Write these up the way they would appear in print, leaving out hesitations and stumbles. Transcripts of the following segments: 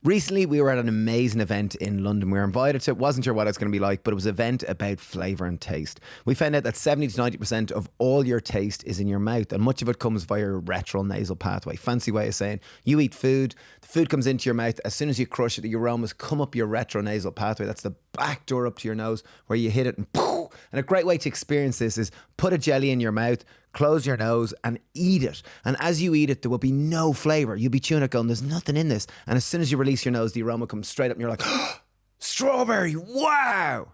Recently, we were at an amazing event in London. We were invited to it. Wasn't sure what it was going to be like, but it was an event about flavour and taste. We found out that 70 to 90% of all your taste is in your mouth, and much of it comes via your retronasal pathway. Fancy way of saying you eat food, the food comes into your mouth. As soon as you crush it, the aromas come up your retronasal pathway. That's the back door up to your nose where you hit it and poof. And a great way to experience this is put a jelly in your mouth, close your nose and eat it. And as you eat it, there will be no flavour. You'll be chewing it going, there's nothing in this. And as soon as you release your nose, the aroma comes straight up and you're like, oh, strawberry, wow.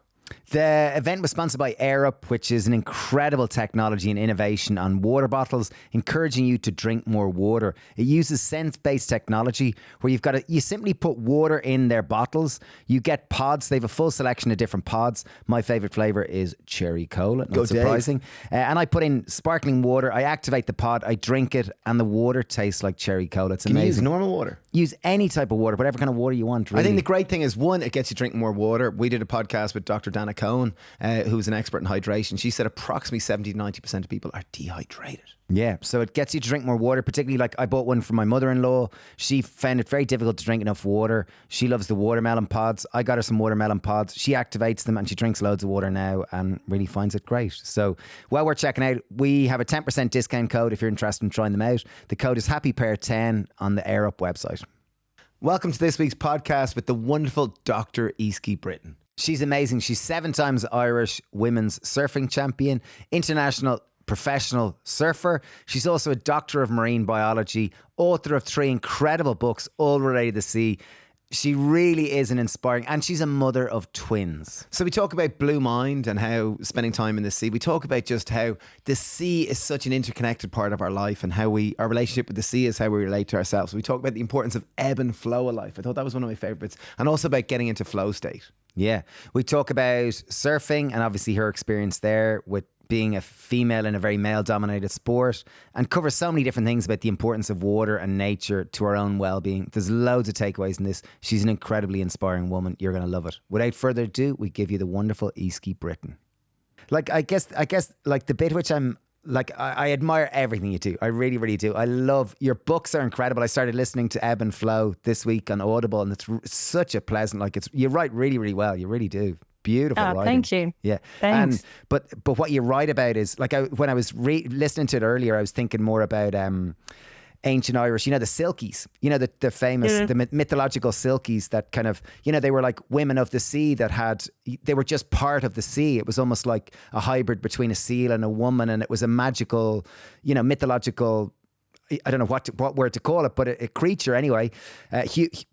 The event was sponsored by Air Up, which is an incredible technology and innovation on water bottles, encouraging you to drink more water. It uses sense-based technology where you simply put water in their bottles. You get pods. They have a full selection of different pods. My favourite flavour is cherry cola, not surprising. And I put in sparkling water. I activate the pod. I drink it and the water tastes like cherry cola. It's amazing. Can you use normal water? Use any type of water, whatever kind of water you want. Really. I think the great thing is, one, it gets you drinking more water. We did a podcast with Dr. Dana Cohen, who's an expert in hydration. She said approximately 70 to 90% of people are dehydrated. Yeah, so it gets you to drink more water, particularly like I bought one for my mother-in-law. She found it very difficult to drink enough water. She loves the watermelon pods. I got her some watermelon pods. She activates them and she drinks loads of water now and really finds it great. So while we're checking out, we have a 10% discount code if you're interested in trying them out. The code is HappyPear10 on the Air Up website. Welcome to this week's podcast with the wonderful Dr. Easkey Britton. She's amazing. She's 7 times Irish women's surfing champion, international professional surfer. She's also a doctor of marine biology, author of 3 incredible books, all related to the sea. She really is an inspiring, and she's a mother of twins. So we talk about Blue Mind and how spending time in the sea. We talk about just how the sea is such an interconnected part of our life and how our relationship with the sea is how we relate to ourselves. We talk about the importance of ebb and flow of life. I thought that was one of my favourites. And also about getting into flow state. Yeah. We talk about surfing and obviously her experience there with being a female in a very male-dominated sport, and cover so many different things about the importance of water and nature to our own well-being. There's loads of takeaways in this. She's an incredibly inspiring woman. You're going to love it. Without further ado, we give you the wonderful Easkey Britton. Like, I guess, like the bit which I'm like, I admire everything you do. I really, really do. I love your books are incredible. I started listening to Ebb and Flow this week on Audible, and it's such a pleasant, you write really, really well. You really do. Beautiful writing. Thank you. Yeah. Thanks. But what you write about is, like, when I was listening to it earlier, I was thinking more about ancient Irish, the Silkies, the famous, the mythological Silkies that kind of, they were like women of the sea they were just part of the sea. It was almost like a hybrid between a seal and a woman. And it was a magical, mythological, I don't know what word to call it, but a creature anyway,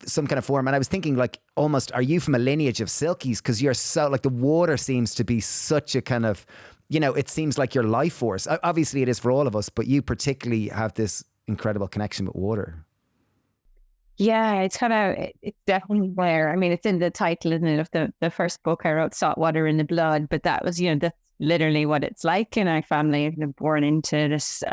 some kind of form. And I was thinking, like, almost, are you from a lineage of Silkies? Because you're so, like, the water seems to be such a kind of, it seems like your life force. Obviously it is for all of us, but you particularly have this incredible connection with water. Yeah, it's definitely where, I mean, it's in the title, isn't it, of the first book I wrote, Salt Water in the Blood, but that was, that's literally what it's like in our family. I've been born into this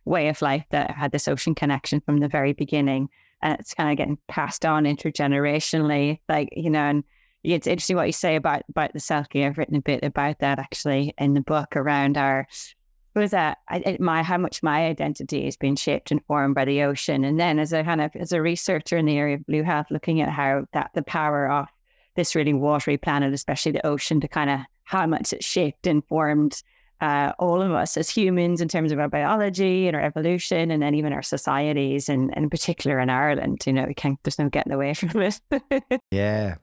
way of life that had this ocean connection from the very beginning, and it's kind of getting passed on intergenerationally, like, and it's interesting what you say about the Selkie. I've written a bit about that actually in the book around how much my identity has been shaped and formed by the ocean, and then as a researcher in the area of blue health, looking at how the power of this really watery planet, especially the ocean, to kind of how much it shaped and formed all of us as humans in terms of our biology and our evolution, and then even our societies, and in particular in Ireland, there's no getting away from it. Yeah,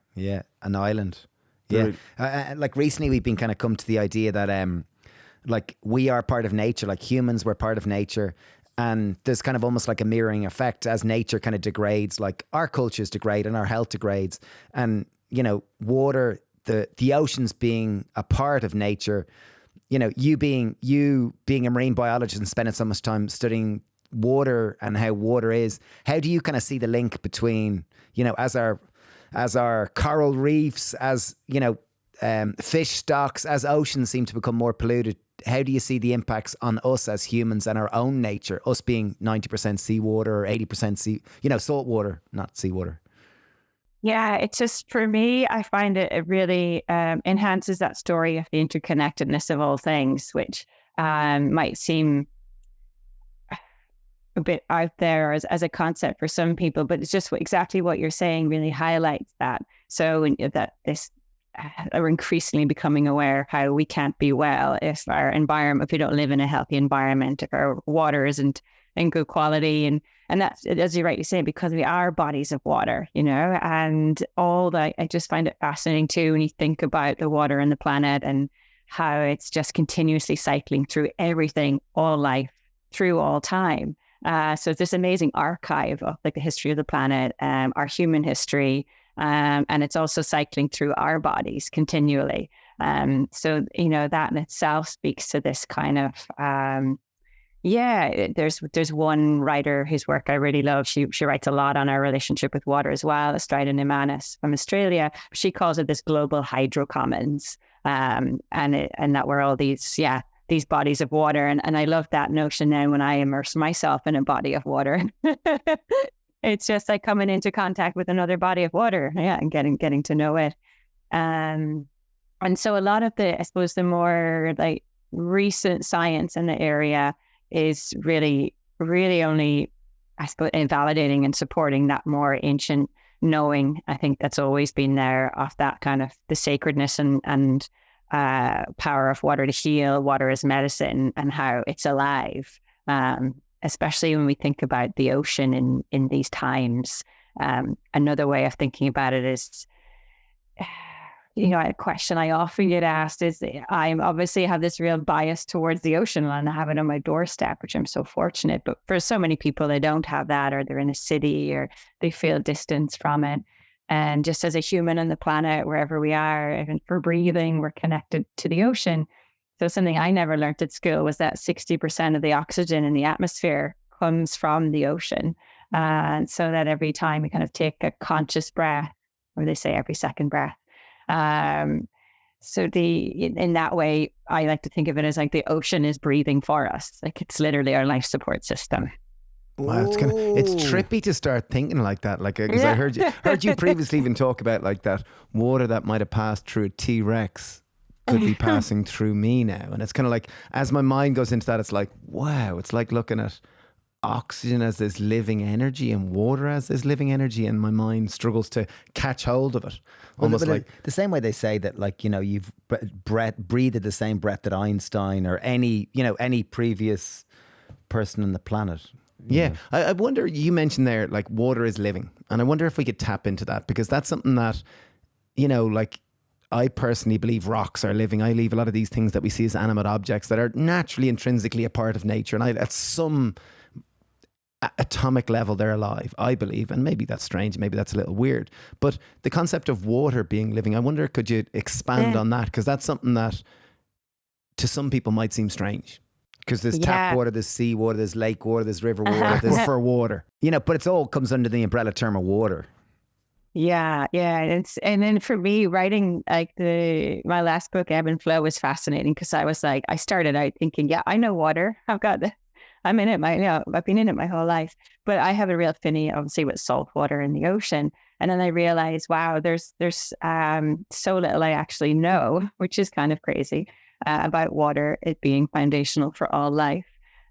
an island. Yeah, like recently we've been kind of come to the idea that like we are part of nature, like humans, we're part of nature, and there's kind of almost like a mirroring effect as nature kind of degrades, like our cultures degrade and our health degrades, and water, the oceans being a part of nature. You being a marine biologist and spending so much time studying water and how water is, how do you kind of see the link between, as our coral reefs, as, fish stocks, as oceans seem to become more polluted, how do you see the impacts on us as humans and our own nature, us being 90% seawater or 80% salt water, not seawater? Yeah, it's just, for me, I find it really enhances that story of the interconnectedness of all things, which might seem a bit out there as a concept for some people, but it's just exactly what you're saying really highlights that. So that this are increasingly becoming aware of how we can't be well if our environment, if we don't live in a healthy environment, if our water isn't in good quality. And that's, as you rightly say, because we are bodies of water, and all that. I just find it fascinating too when you think about the water and the planet and how it's just continuously cycling through everything, all life, through all time. So it's this amazing archive of like the history of the planet, our human history, and it's also cycling through our bodies continually. So, that in itself speaks to this kind of, there's one writer whose work I really love. She writes a lot on our relationship with water as well, Estrada Nimanis from Australia. She calls it this global hydrocommons, and that we're all these bodies of water. And I love that notion now when I immerse myself in a body of water. It's just like coming into contact with another body of water, and getting to know it. And so a lot of the, I suppose, the more like recent science in the area is really, really only, I suppose, invalidating and supporting that more ancient knowing. I think that's always been there, of that kind of the sacredness and power of water to heal, water as medicine, and how it's alive. Especially when we think about the ocean in these times. Another way of thinking about it is, a question I often get asked is, I obviously have this real bias towards the ocean and I have it on my doorstep, which I'm so fortunate. But for so many people, they don't have that, or they're in a city, or they feel distance from it. And just as a human on the planet, wherever we are, even for breathing, we're connected to the ocean. So something I never learned at school was that 60% of the oxygen in the atmosphere comes from the ocean. And so that every time we kind of take a conscious breath, or they say every second breath. So in that way, I like to think of it as like the ocean is breathing for us. Like it's literally our life support system. Wow, it's trippy to start thinking like that. Like, because I heard you previously even talk about like that water that might have passed through a T-Rex could be passing through me now. And it's kind of like, as my mind goes into that, it's like, wow, it's like looking at oxygen as this living energy and water as this living energy, and my mind struggles to catch hold of it. Almost like the same way they say that, like, you've breathed the same breath that Einstein or any previous person on the planet. Yeah. I wonder, you mentioned there, like, water is living. And I wonder if we could tap into that, because that's something that, like, I personally believe rocks are living. I believe a lot of these things that we see as animate objects that are naturally, intrinsically a part of nature. And at some atomic level, they're alive, I believe. And maybe that's strange. Maybe that's a little weird. But the concept of water being living, I wonder, could you expand on that? Because that's something that to some people might seem strange. Because there's tap water, there's sea water, there's lake water, there's river water, there's aquifer water. But it's all comes under the umbrella term of water. Yeah. And then for me, writing like my last book, Ebb and Flow, was fascinating, because I was like, I started out thinking, I know water. I've got this. I'm in it. I've been in it my whole life, but I have a real affinity, obviously, with salt water in the ocean. And then I realized, wow, there's so little I actually know, which is kind of crazy, about water, it being foundational for all life.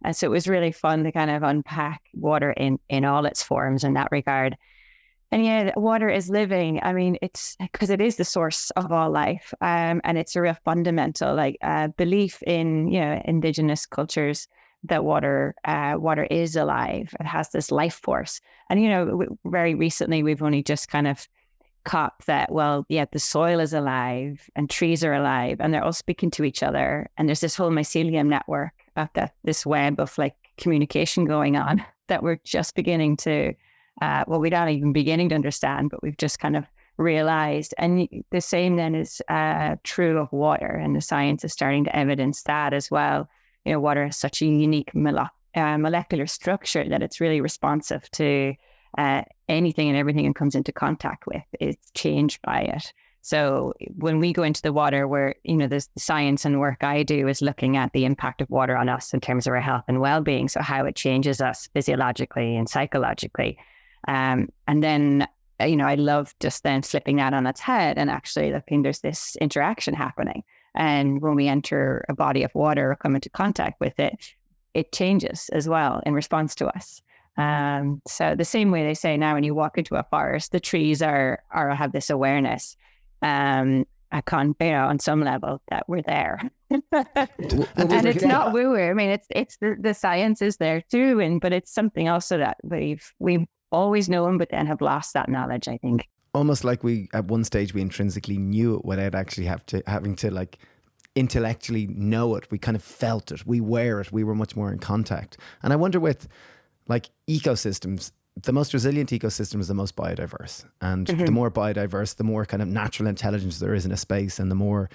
And so it was really fun to kind of unpack water in all its forms in that regard. And water is living. I mean, it's because it is the source of all life. And it's a real fundamental belief in, indigenous cultures that water is alive. It has this life force. And, very recently, we've only just kind of caught that, the soil is alive and trees are alive and they're all speaking to each other. And there's this whole mycelium network of this web of like communication going on that we're just beginning to, we're not even beginning to understand, but we've just kind of realized. And the same then is true of water, and the science is starting to evidence that as well. Water has such a unique molecular structure that it's really responsive to anything and everything it comes into contact with. It's changed by it. So when we go into the water, where, the science and work I do is looking at the impact of water on us in terms of our health and well-being. So how it changes us physiologically and psychologically. And then, I love just then flipping that on its head and actually looking, there's this interaction happening. And when we enter a body of water or come into contact with it, it changes as well in response to us. So the same way they say now, when you walk into a forest, the trees have this awareness, on some level that we're there. And it's not woo-woo. I mean, it's the science is there too, but it's something also that we've always known, but then have lost that knowledge, I think. Almost like we, at one stage, we intrinsically knew it without actually having to like intellectually know it. We kind of felt it. We were it. We were much more in contact. And I wonder with like ecosystems, the most resilient ecosystem is the most biodiverse. And the more biodiverse, the more kind of natural intelligence there is in a space, and the more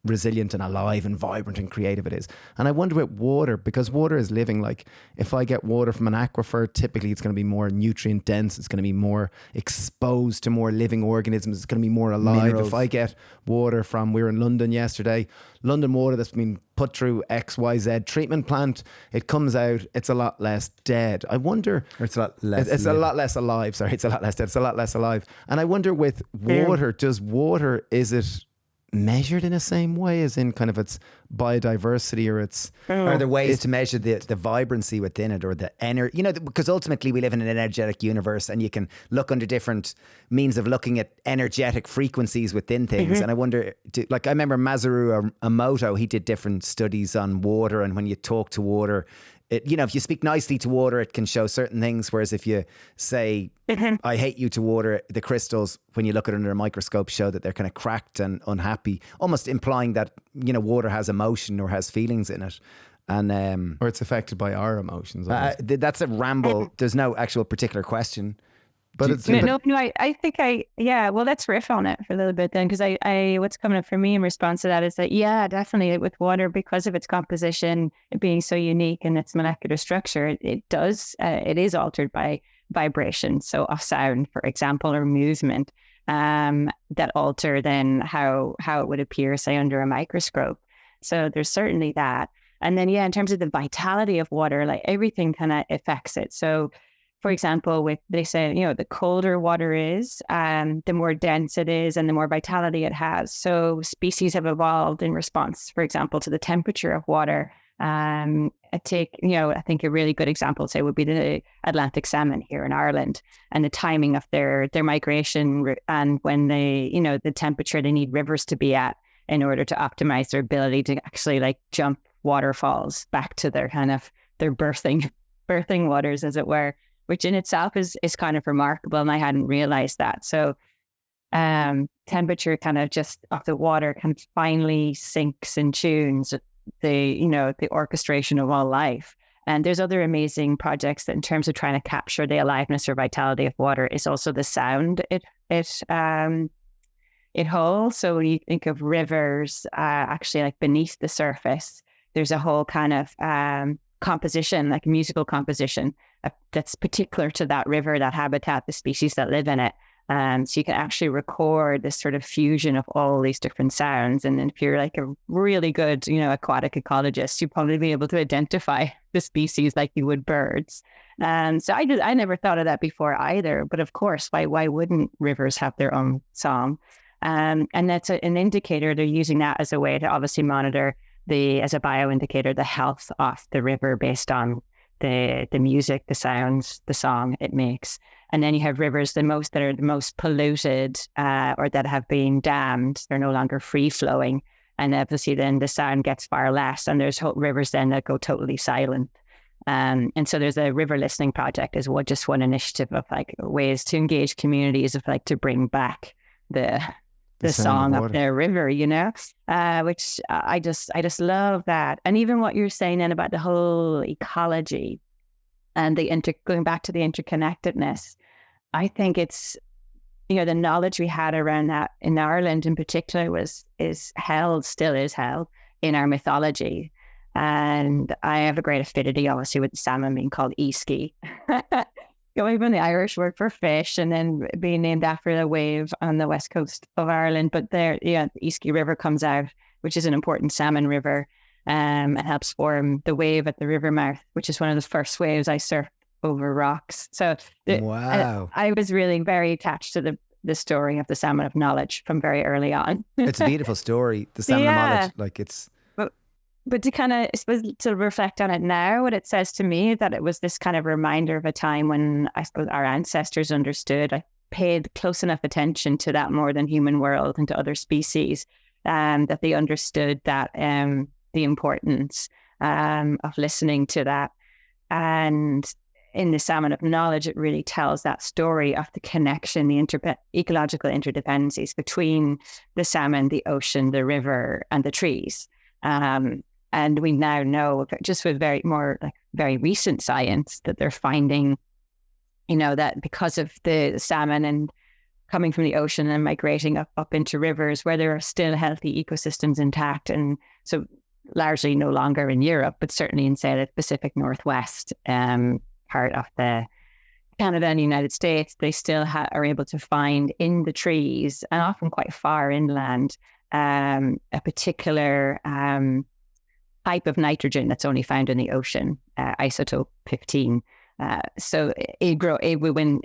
resilient and alive and vibrant and creative it is. And I wonder with water, because water is living, like if I get water from an aquifer, typically it's going to be more nutrient dense, it's going to be more exposed to more living organisms, it's going to be more alive. Minerals. If I get water from, we were in London yesterday, London water that's been put through XYZ treatment plant, it comes out, it's a lot less dead. I wonder, it's a lot less it's a lot less alive. Sorry, it's a lot less dead, it's a lot less alive. And I wonder with water, is it measured in the same way as in kind of its biodiversity, or its... Are there ways to measure the vibrancy within it, or the energy? Because ultimately we live in an energetic universe, and you can look under different means of looking at energetic frequencies within things. And I wonder, like I remember Masaru Emoto, he did different studies on water, and when you talk to water, if you speak nicely to water, it can show certain things. Whereas if you say, I hate you to water, the crystals, when you look at it under a microscope, show that they're kind of cracked and unhappy, almost implying that, water has emotion or has feelings in it. And or it's affected by our emotions. That's a ramble. There's no actual particular question. But I think well, let's riff on it for a little bit then, because I what's coming up for me in response to that is that, definitely with water, because of its composition, it being so unique in its molecular structure, it is altered by vibration, so of sound, for example, or movement, that alter then how it would appear, say, under a microscope. So there's certainly that. And then, in terms of the vitality of water, like everything kind of affects it. So, for example, they say, the colder water is, the more dense it is and the more vitality it has. So species have evolved in response, for example, to the temperature of water. I think a really good example, say, would be the Atlantic salmon here in Ireland, and the timing of their migration, and when the temperature they need rivers to be at in order to optimize their ability to actually like jump waterfalls back to their kind of their birthing waters, as it were, which in itself is kind of remarkable. And I hadn't realized that. So temperature kind of just of the water kind of finely syncs and tunes the orchestration of all life. And there's other amazing projects that, in terms of trying to capture the aliveness or vitality of water, is also the sound it holds. So when you think of rivers, actually like beneath the surface, there's a whole kind of composition, like musical composition, that's particular to that river, that habitat, the species that live in it. So you can actually record this sort of fusion of all these different sounds. And then if you're like a really good, aquatic ecologist, you'd probably be able to identify the species like you would birds. So I never thought of that before either. But of course, why wouldn't rivers have their own song? And that's an indicator. They're using that as a way to obviously monitor as a bioindicator, the health of the river based on the music, the sounds, the song it makes. And then you have rivers that are the most polluted, or that have been dammed. They're no longer free flowing. And obviously then the sound gets far less, and there's rivers then that go totally silent. And so there's a river listening project is just one initiative of like ways to engage communities of like to bring back the song of their river, which I just love that. And even what you're saying then about the whole ecology and going back to the interconnectedness, I think it's, the knowledge we had around that in Ireland in particular still is held in our mythology. And I have a great affinity, obviously, with the salmon being called Easkey. Even the Irish word for fish, and then being named after the wave on the west coast of Ireland. But the Easkey River comes out, which is an important salmon river, and helps form the wave at the river mouth, which is one of the first waves I surfed over rocks. So wow. I was really very attached to the story of the salmon of knowledge from very early on. It's a beautiful story, the salmon of knowledge. Like it's... But to kind of, I suppose, to reflect on it now, what it says to me is that it was this kind of reminder of a time when I suppose our ancestors understood, I paid close enough attention to that more than human world and to other species, that they understood that the importance of listening to that. And in the Salmon of Knowledge, it really tells that story of the connection, the ecological interdependencies between the salmon, the ocean, the river, and the trees. And we now know, just with very recent science, that they're finding, that because of the salmon and coming from the ocean and migrating up into rivers where there are still healthy ecosystems intact, and so largely no longer in Europe, but certainly in, say, the Pacific Northwest part of the Canada and the United States, they still are able to find in the trees, and often quite far inland, a particular type of nitrogen that's only found in the ocean, isotope 15. So it grow within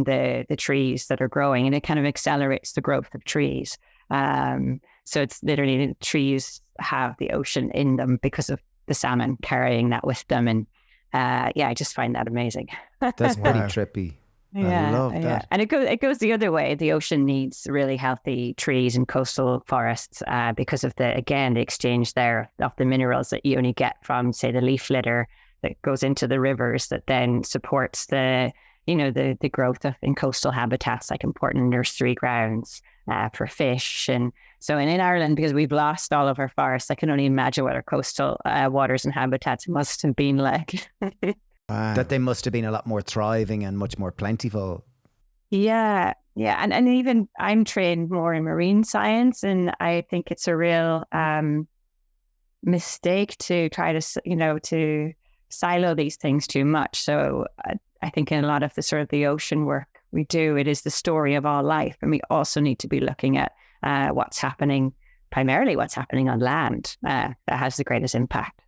the trees that are growing, and it kind of accelerates the growth of trees. So it's literally, the trees have the ocean in them because of the salmon carrying that with them. And I just find that amazing. That's pretty trippy. I love that. Yeah. And it goes the other way. The ocean needs really healthy trees and coastal forests because of the exchange there of the minerals that you only get from, say, the leaf litter that goes into the rivers that then supports the growth in coastal habitats, like important nursery grounds for fish. And so in Ireland, because we've lost all of our forests, I can only imagine what our coastal waters and habitats must have been like. Wow. That they must have been a lot more thriving and much more plentiful. Yeah. And even I'm trained more in marine science, and I think it's a real mistake to try to silo these things too much. So I think in a lot of the sort of the ocean work we do, it is the story of all life. And we also need to be looking at primarily what's happening on land that has the greatest impact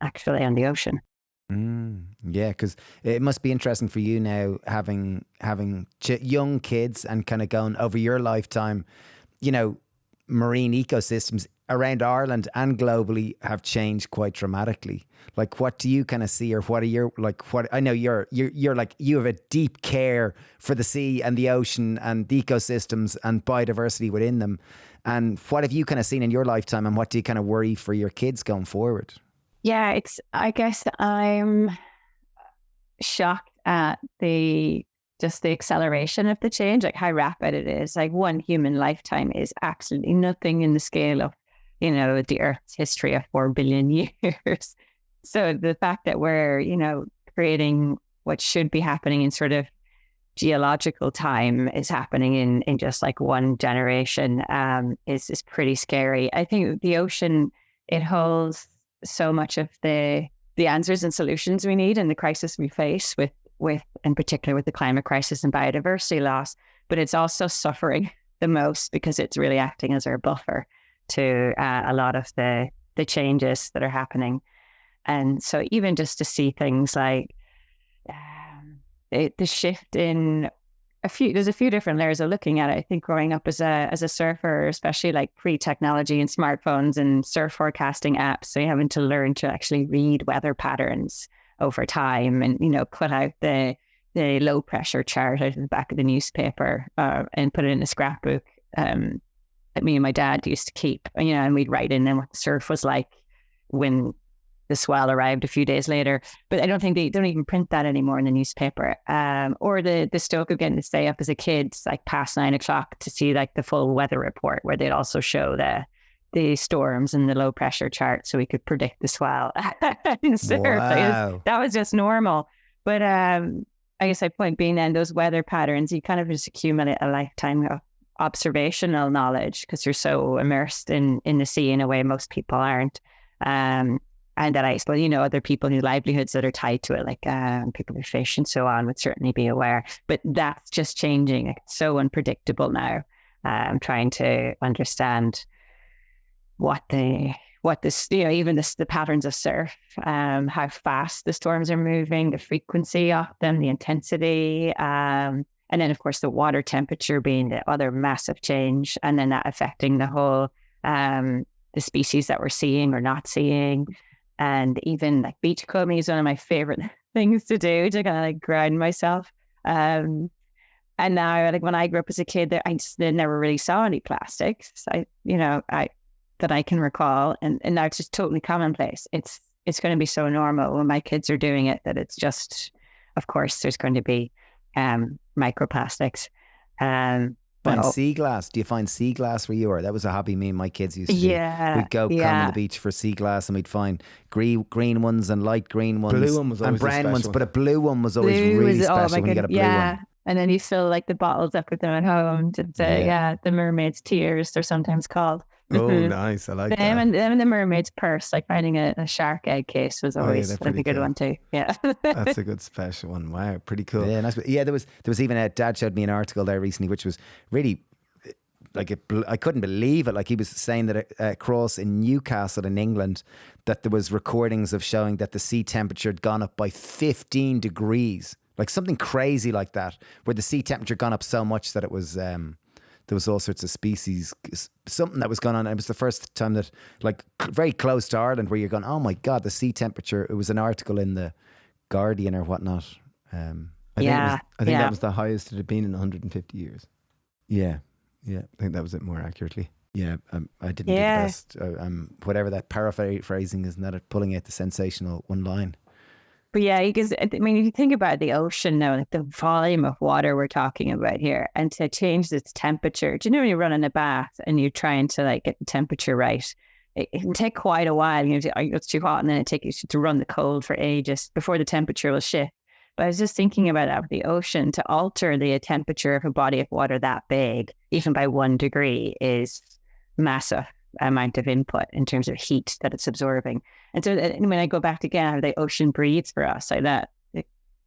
actually on the ocean. Yeah, because it must be interesting for you now, having young kids and kind of going over your lifetime. Marine ecosystems around Ireland and globally have changed quite dramatically. Like, what do you kind of see, or what are your what? I know you're like, you have a deep care for the sea and the ocean and the ecosystems and biodiversity within them. And what have you kind of seen in your lifetime, and what do you kind of worry for your kids going forward? Yeah, I guess I'm shocked at the acceleration of the change, like how rapid it is. Like, one human lifetime is absolutely nothing in the scale of, the Earth's history of 4 billion years. So the fact that we're, creating what should be happening in sort of geological time is happening in just like one generation is pretty scary. I think the ocean, it holds so much of the answers and solutions we need in the crisis we face with in particular with the climate crisis and biodiversity loss, but it's also suffering the most because it's really acting as our buffer to a lot of the changes that are happening. And so even just to see things like the shift in there's a few different layers of looking at it. I think growing up as a surfer, especially like pre-technology and smartphones and surf forecasting apps, so you're having to learn to actually read weather patterns over time, and cut out the low pressure chart out of the back of the newspaper and put it in a scrapbook that me and my dad used to keep. And we'd write in then what the surf was like when the swell arrived a few days later. But I don't think they don't even print that anymore in the newspaper. Or the stoke of getting to stay up as a kid, like past 9 o'clock, to see like the full weather report, where they'd also show the storms and the low pressure chart, so we could predict the swell. Wow. That was just normal. But I guess my point being then, those weather patterns, you kind of just accumulate a lifetime of observational knowledge because you're so immersed in the sea in a way most people aren't. And that I suppose, other people whose livelihoods that are tied to it, like people who fish and so on, would certainly be aware. But that's just changing. It's so unpredictable now. I'm trying to understand even the patterns of surf, how fast the storms are moving, the frequency of them, the intensity, and then of course the water temperature being the other massive change, and then that affecting the whole the species that we're seeing or not seeing. And even like beachcombing is one of my favorite things to do to kind of like ground myself. And now, like when I grew up as a kid, I just never really saw any plastics. That I can recall, and now it's just totally commonplace. It's going to be so normal when my kids are doing it that it's just, of course, there's going to be microplastics. Sea glass. Do you find sea glass where you are? That was a hobby me and my kids used to do. We'd go combing the beach for sea glass, and we'd find green ones and light green ones, blue one was always and brown ones. one. But a blue one was always really special when you get a blue one. And then you fill like the bottles up with them at home. The mermaid's tears, they're sometimes called. Oh, nice. I like that. And the mermaid's purse, like finding a shark egg case was always a good one too. Yeah. That's a good special one. Wow, pretty cool. Yeah, nice. Yeah, there was even a dad showed me an article there recently, which was really like I couldn't believe it. Like he was saying that across in Newcastle in England, that there was recordings of showing that the sea temperature had gone up by 15 degrees. Like something crazy like that, where the sea temperature gone up so much that it was there was all sorts of species, something that was going on. And it was the first time that, like, very close to Ireland, where you're going, oh my God, the sea temperature. It was an article in the Guardian or whatnot. I think that was the highest it had been in 150 years. Yeah. I think that was it more accurately. Yeah, I didn't do the best. Whatever that paraphrasing is, not pulling out the sensational one line. But yeah, because I mean, if you think about the ocean now, like the volume of water we're talking about here, and to change its temperature, do you know when you run in a bath and you're trying to like get the temperature right, it can take quite a while. It's too hot, and then it takes you to run the cold for ages before the temperature will shift. But I was just thinking about that with the ocean, to alter the temperature of a body of water that big, even by 1 degree, is massive amount of input in terms of heat that it's absorbing. And so when I go back again, how the ocean breathes for us, so that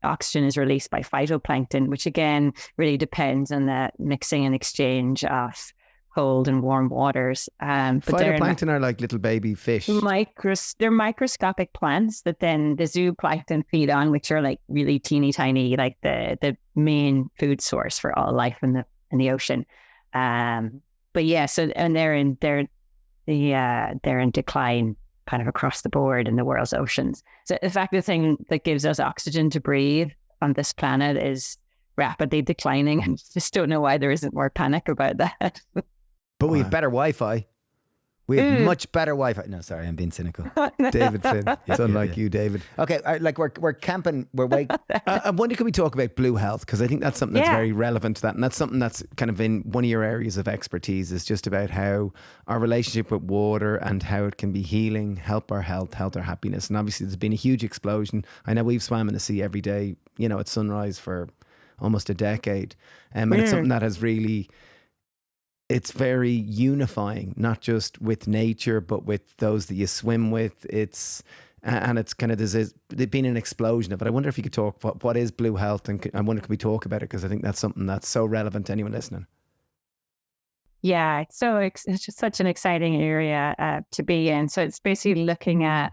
oxygen is released by phytoplankton, which again really depends on the mixing and exchange of cold and warm waters. But phytoplankton are like little baby fish. They're microscopic plants that then the zooplankton feed on, which are like really teeny tiny, like the main food source for all life in the ocean. But yeah, so and they're in decline kind of across the board in the world's oceans. So in fact, the thing that gives us oxygen to breathe on this planet is rapidly declining. I just don't know why there isn't more panic about that. But we have better Wi-Fi. We have much better Wi-Fi. No, sorry, I'm being cynical. David Finn. It's unlike you, David. Okay, we're camping. We're waiting. I wonder, could we talk about blue health? Because I think that's something that's very relevant to that. And that's something that's kind of in one of your areas of expertise, is just about how our relationship with water and how it can be healing, help our health, help our happiness. And obviously there's been a huge explosion. I know we've swam in the sea every day, at sunrise for almost a decade. And it's something that has really... It's very unifying, not just with nature, but with those that you swim with. It's kind of, there's been an explosion of it. I wonder if you could talk, what is blue health? And I wonder, could we talk about it? Because I think that's something that's so relevant to anyone listening. Yeah, it's just such an exciting area to be in. So it's basically looking at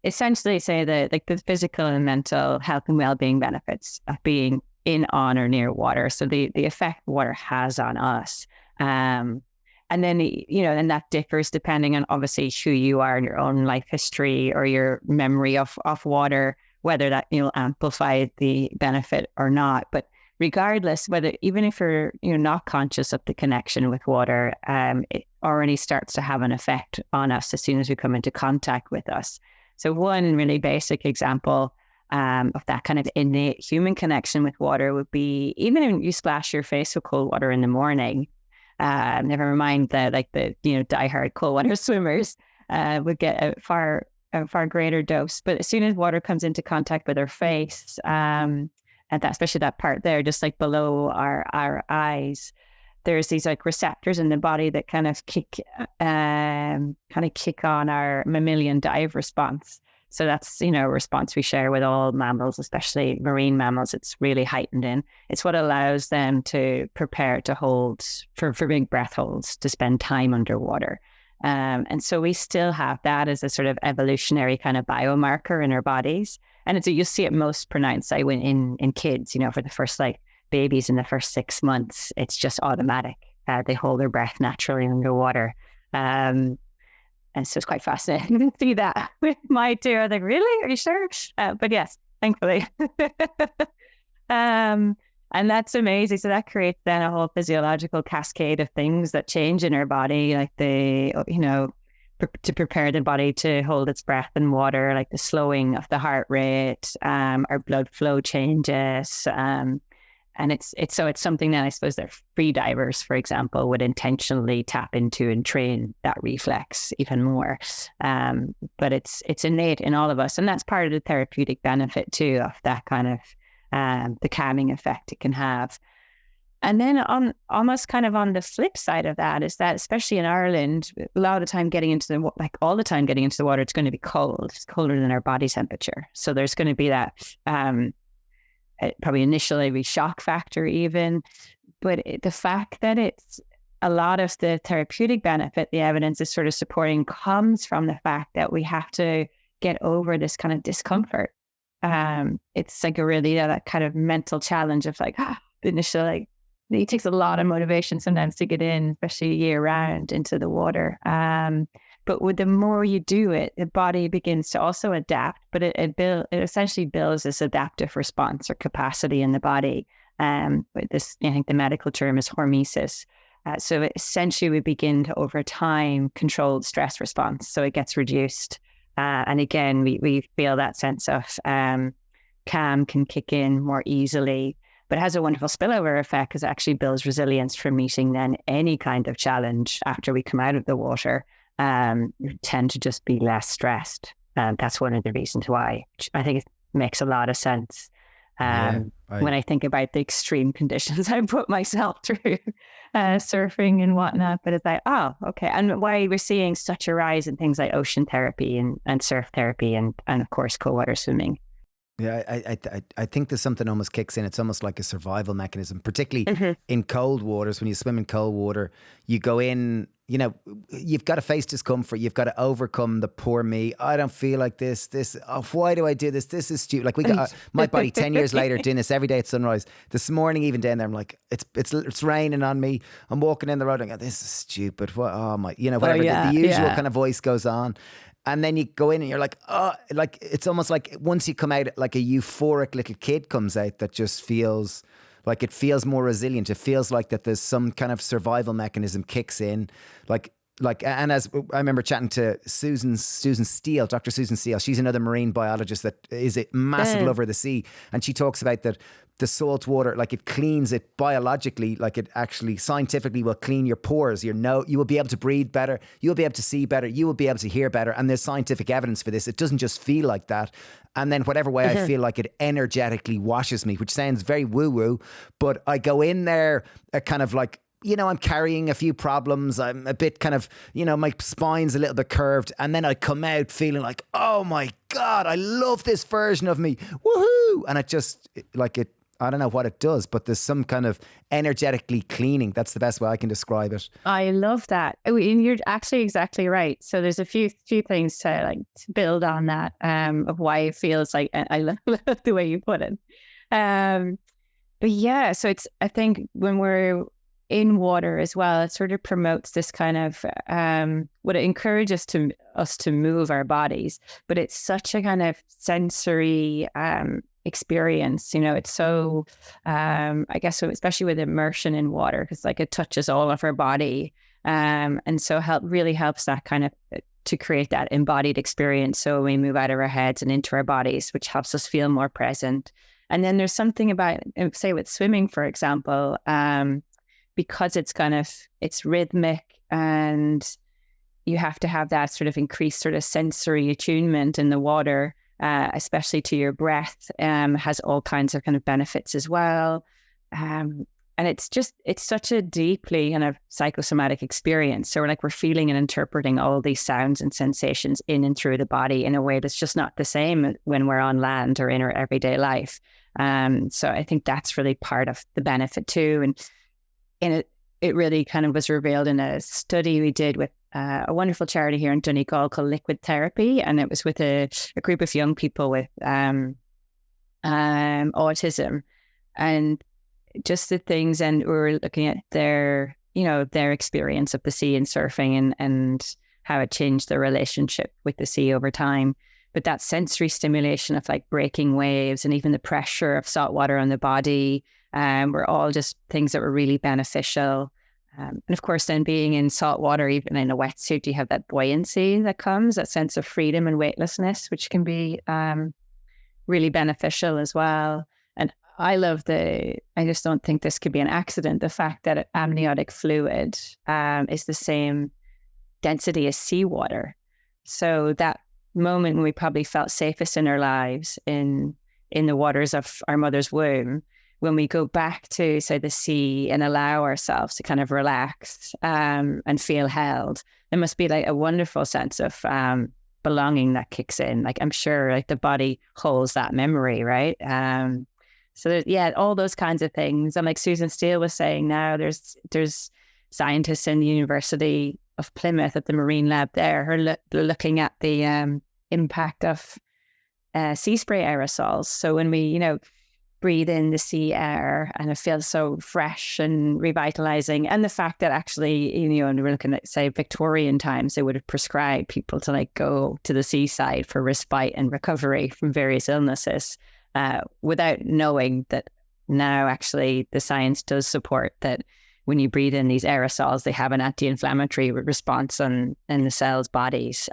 essentially say the physical and mental health and well-being benefits of being in, on, or near water. So the effect water has on us. And then, and that differs depending on obviously who you are in your own life history or your memory of water, whether that, amplify the benefit or not. But regardless, even if you're not conscious of the connection with water, it already starts to have an effect on us as soon as we come into contact with us. So one really basic example of that kind of innate human connection with water would be, even when you splash your face with cold water in the morning, never mind the diehard cold water swimmers would get a far greater dose. But as soon as water comes into contact with our face, and that, especially that part there, just like below our eyes, there's these like receptors in the body that kind of kick on our mammalian dive response. So that's, a response we share with all mammals, especially marine mammals. It's really heightened in. It's what allows them to prepare to hold for big breath holds, to spend time underwater. And so we still have that as a sort of evolutionary kind of biomarker in our bodies. And you'll see it most pronounced in kids, for the first babies in the first 6 months, it's just automatic. They hold their breath naturally underwater. And so it's quite fascinating to see that with my two. I was like, really? Are you sure? But yes, thankfully. And that's amazing. So that creates then a whole physiological cascade of things that change in our body, like to prepare the body to hold its breath in water, like the slowing of the heart rate, our blood flow changes. And it's something that I suppose that free divers, for example, would intentionally tap into and train that reflex even more. But it's innate in all of us. And that's part of the therapeutic benefit too, of that kind of the calming effect it can have. And then on almost kind of on the flip side of that is that, especially in Ireland, a lot of the time all the time getting into the water, it's going to be cold. It's colder than our body temperature. So there's going to be that probably initially be shock factor even. But the fact that it's a lot of the therapeutic benefit, the evidence is sort of supporting, comes from the fact that we have to get over this kind of discomfort. It's like a really that kind of mental challenge of like, initially, it takes a lot of motivation sometimes to get in, especially year round, into the water. But with the more you do it, the body begins to also adapt, but it essentially builds this adaptive response or capacity in the body. With this, I think the medical term is hormesis. So essentially we begin to, over time, control the stress response. So it gets reduced. And again, we feel that sense of calm can kick in more easily, but it has a wonderful spillover effect because it actually builds resilience for meeting then any kind of challenge after we come out of the water. We tend to just be less stressed. That's one of the reasons why. I think it makes a lot of sense. When I think about the extreme conditions I put myself through, surfing and whatnot, but it's like, oh, okay. And why we're seeing such a rise in things like ocean therapy and surf therapy and of course, cold water swimming. Yeah, I think there's something almost kicks in. It's almost like a survival mechanism, particularly in cold waters. When you swim in cold water, you go in, you've got to face discomfort. You've got to overcome the poor me. I don't feel like this. Why do I do this? This is stupid. Like we got my body 10 years later doing this every day at sunrise. This morning, even down there, I'm like, it's raining on me. I'm walking in the road and I go, this is stupid. What? Oh my, whatever. The usual kind of voice goes on. And then you go in and you're like, oh, like it's almost like once you come out, like a euphoric little kid comes out that just feels like it feels more resilient. It feels like that there's some kind of survival mechanism kicks in. And as I remember chatting to Susan Steele, Dr. Susan Steele, she's another marine biologist that is a massive lover of the sea. And she talks about that the salt water, like it cleans it biologically, like it actually scientifically will clean your pores. You will be able to breathe better. You'll be able to see better. You will be able to hear better. And there's scientific evidence for this. It doesn't just feel like that. And then whatever way I feel like it energetically washes me, which sounds very woo-woo, but I go in there kind of like, I'm carrying a few problems. I'm a bit kind of, my spine's a little bit curved. And then I come out feeling like, oh my God, I love this version of me. Woohoo! And it just, I don't know what it does, but there's some kind of energetically cleaning. That's the best way I can describe it. I love that. You're actually exactly right. So there's a few things to build on that of why it feels like, I love the way you put it. But yeah, so I think when we're in water as well, it sort of promotes this kind of what it encourages us to move our bodies, but it's such a kind of sensory experience. It's so I guess especially with immersion in water, because it touches all of our body, and so really helps that kind of to create that embodied experience. So we move out of our heads and into our bodies, which helps us feel more present. And then there's something about, say, with swimming, for example, because it's rhythmic and you have to have that sort of increased sort of sensory attunement in the water, especially to your breath, has all kinds of kind of benefits as well. And it's such a deeply kind of psychosomatic experience. So we're feeling and interpreting all these sounds and sensations in and through the body in a way that's just not the same when we're on land or in our everyday life. So I think that's really part of the benefit too. And it really kind of was revealed in a study we did with a wonderful charity here in Donegal called Liquid Therapy. And it was with a group of young people with autism. And just the things, and we were looking at their their experience of the sea and surfing and how it changed their relationship with the sea over time. But that sensory stimulation of like breaking waves and even the pressure of salt water on the body were all just things that were really beneficial. And of course, then being in salt water, even in a wetsuit, you have that buoyancy that comes, that sense of freedom and weightlessness, which can be really beneficial as well. And I just don't think this could be an accident. The fact that amniotic fluid is the same density as seawater. So that moment when we probably felt safest in our lives in the waters of our mother's womb, when we go back to, say, the sea and allow ourselves to kind of relax and feel held, there must be like a wonderful sense of belonging that kicks in. Like, I'm sure like the body holds that memory, right? So all those kinds of things. And like Susan Steele was saying, now there's scientists in the University of Plymouth at the Marine Lab there who are looking at the impact of sea spray aerosols. So when we, breathe in the sea air and it feels so fresh and revitalizing, and the fact that actually, and we're looking at, say, Victorian times, they would have prescribed people to like go to the seaside for respite and recovery from various illnesses without knowing that now actually the science does support that when you breathe in these aerosols, they have an anti-inflammatory response in the cells' bodies.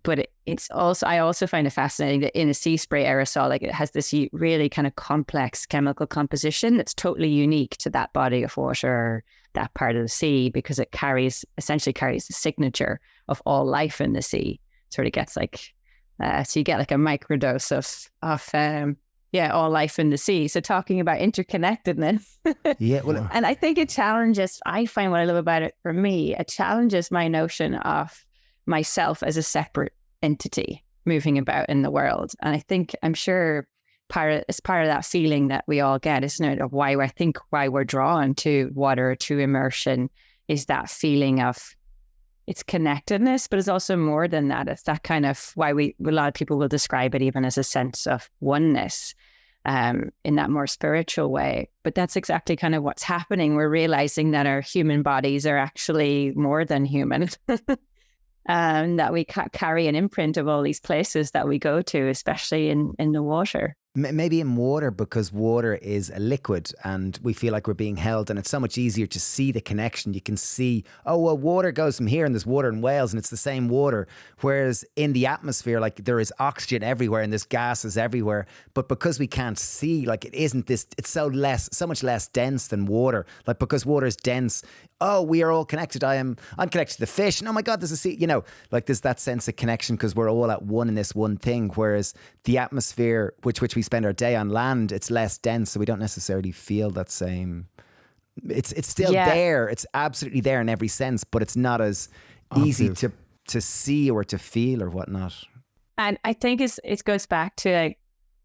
But it's also, I also find it fascinating that in a sea spray aerosol, like, it has this really kind of complex chemical composition that's totally unique to that body of water, that part of the sea, because it essentially carries the signature of all life in the sea. Sort of gets like, so you get like a microdose of all life in the sea. So talking about interconnectedness. Yeah. Well, and I think I find what I love about it, for me, it challenges my notion of myself as a separate entity moving about in the world. And I'm sure it's part of that feeling that we all get, isn't it? Of why we're drawn to water, to immersion, is that feeling of it's connectedness, but it's also more than that. It's that kind of why a lot of people will describe it even as a sense of oneness in that more spiritual way. But that's exactly kind of what's happening. We're realizing that our human bodies are actually more than human. That we carry an imprint of all these places that we go to, especially in the water. Maybe in water, because water is a liquid and we feel like we're being held, and it's so much easier to see the connection. You can see, oh, well, water goes from here and there's water in Wales and it's the same water. Whereas in the atmosphere, like, there is oxygen everywhere and there's gases everywhere. But because we can't see, like, it's so much less dense than water. Like, because water is dense, oh, we are all connected. I'm connected to the fish. And oh my God, there's a sea, like, there's that sense of connection because we're all at one in this one thing. Whereas the atmosphere, which we spend our day on land, it's less dense, so we don't necessarily feel that same. It's still there. It's absolutely there in every sense, but it's not as easy to see or to feel or whatnot. And I think it goes back to like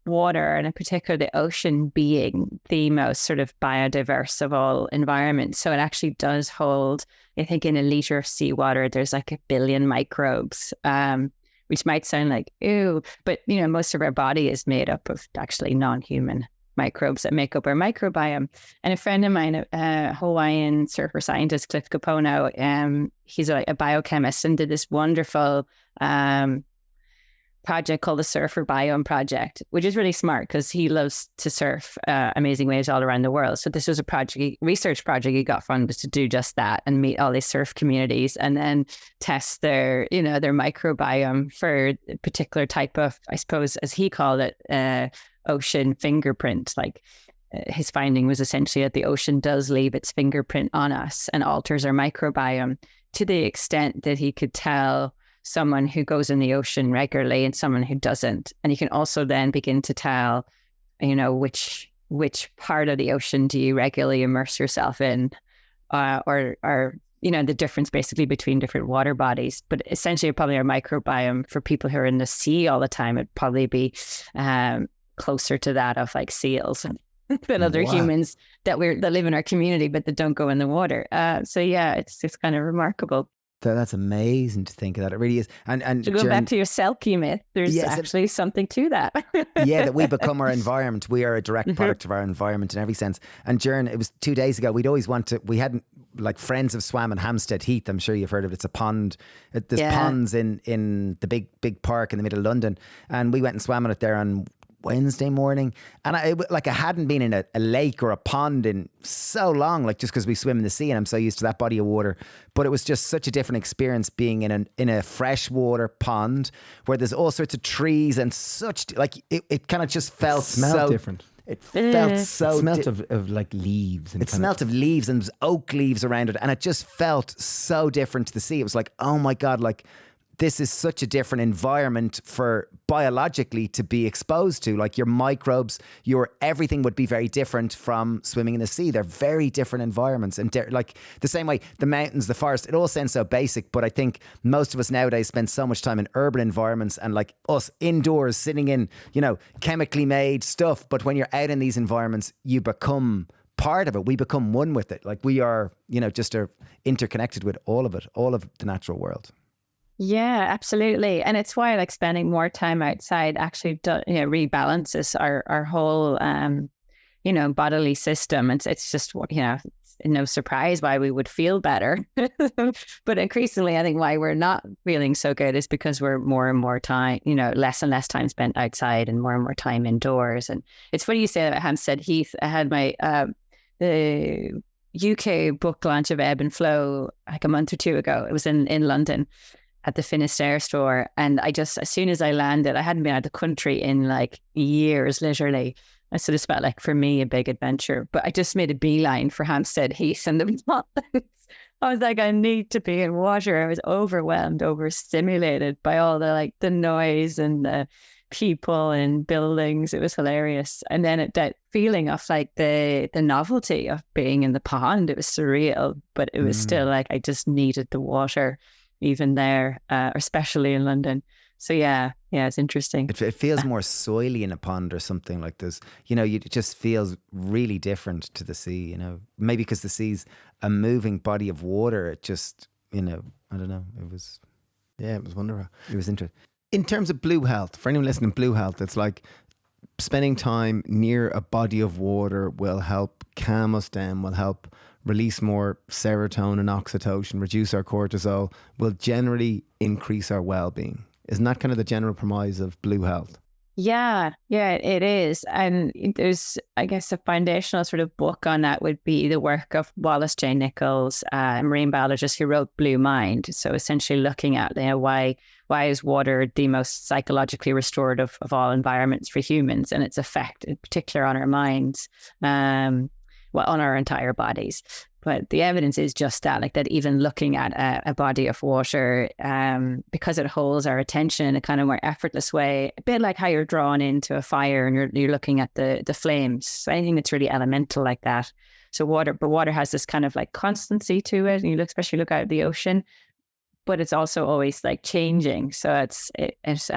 water, and in particular the ocean being the most sort of biodiverse of all environments. So it actually does hold, I think, in a liter of seawater, there's like 1 billion microbes, which might sound like, ew, but most of our body is made up of actually non-human microbes that make up our microbiome. And a friend of mine, a Hawaiian surfer scientist, Cliff Capono, he's a biochemist and did this wonderful project called the Surfer Biome Project, which is really smart because he loves to surf amazing waves all around the world. So this was a research project he got funded to do just that and meet all these surf communities and then test their microbiome for a particular type of, I suppose, as he called it, ocean fingerprint. Like, his finding was essentially that the ocean does leave its fingerprint on us and alters our microbiome to the extent that he could tell someone who goes in the ocean regularly and someone who doesn't. And you can also then begin to tell, which part of the ocean do you regularly immerse yourself in, or the difference basically between different water bodies. But essentially, probably our microbiome for people who are in the sea all the time would probably be closer to that of like seals than other humans that live in our community but that don't go in the water. So yeah, it's kind of remarkable. That's amazing to think of that. It really is. And To go back to your Selkie myth, there's actually something to that. Yeah, that we become our environment. We are a direct product of our environment in every sense. And Jern, it was 2 days ago, we hadn't, like, friends have swam in Hampstead Heath. I'm sure you've heard of it. It's a pond. There's ponds in the big park in the middle of London. And we went and swam in it there on Wednesday morning, and I hadn't been in a lake or a pond in so long, like, just because we swim in the sea and I'm so used to that body of water. But it was just such a different experience being in a freshwater pond where there's all sorts of trees and such, like, it kind of just felt so different. It felt so. It smelt of like leaves. And it smelt of leaves, and there was oak leaves around it, and it just felt so different to the sea. It was like, oh my God, like, this is such a different environment for biologically to be exposed to. Like, your microbes, your everything would be very different from swimming in the sea. They're very different environments. And like the same way, the mountains, the forest, it all sounds so basic, but I think most of us nowadays spend so much time in urban environments and, like, us indoors sitting in, chemically made stuff. But when you're out in these environments, you become part of it. We become one with it. Like, we are, just are interconnected with all of it, all of the natural world. Yeah, absolutely. And it's why, like, spending more time outside actually rebalances our whole, bodily system. It's just, it's no surprise why we would feel better. But increasingly, I think why we're not feeling so good is because we're more and more time, less and less time spent outside and more time indoors. And it's funny you say that Hampstead Heath. I had my, the UK book launch of Ebb and Flow like a month or two ago. It was in London at the Finisterre store. And as soon as I landed, I hadn't been out of the country in like years, literally. I sort of felt like, for me, a big adventure. But I just made a beeline for Hampstead Heath and the mountains. I was like, I need to be in water. I was overwhelmed, overstimulated by all the noise and the people and buildings. It was hilarious. And then that feeling of like the novelty of being in the pond, it was surreal, but it was still like I just needed the water even there, especially in London. So yeah, it's interesting. It feels more soily in a pond or something like this. It just feels really different to the sea, maybe because the sea's a moving body of water. It just, I don't know. It was wonderful. It was interesting. In terms of blue health, for anyone listening, blue health, it's like spending time near a body of water will help calm us down, will help release more serotonin, oxytocin, reduce our cortisol, will generally increase our well-being. Isn't that kind of the general premise of blue health? Yeah, it is. And there's, I guess, a foundational sort of book on that would be the work of Wallace J. Nichols, a marine biologist who wrote Blue Mind. So essentially looking at why is water the most psychologically restorative of all environments for humans, and its effect in particular on our minds, on our entire bodies. But the evidence is just that, like that even looking at a body of water, because it holds our attention in a kind of more effortless way, a bit like how you're drawn into a fire and you're looking at the flames. So anything that's really elemental like that. So water has this kind of like constancy to it, and you especially look out at the ocean, but it's also always like changing. So it has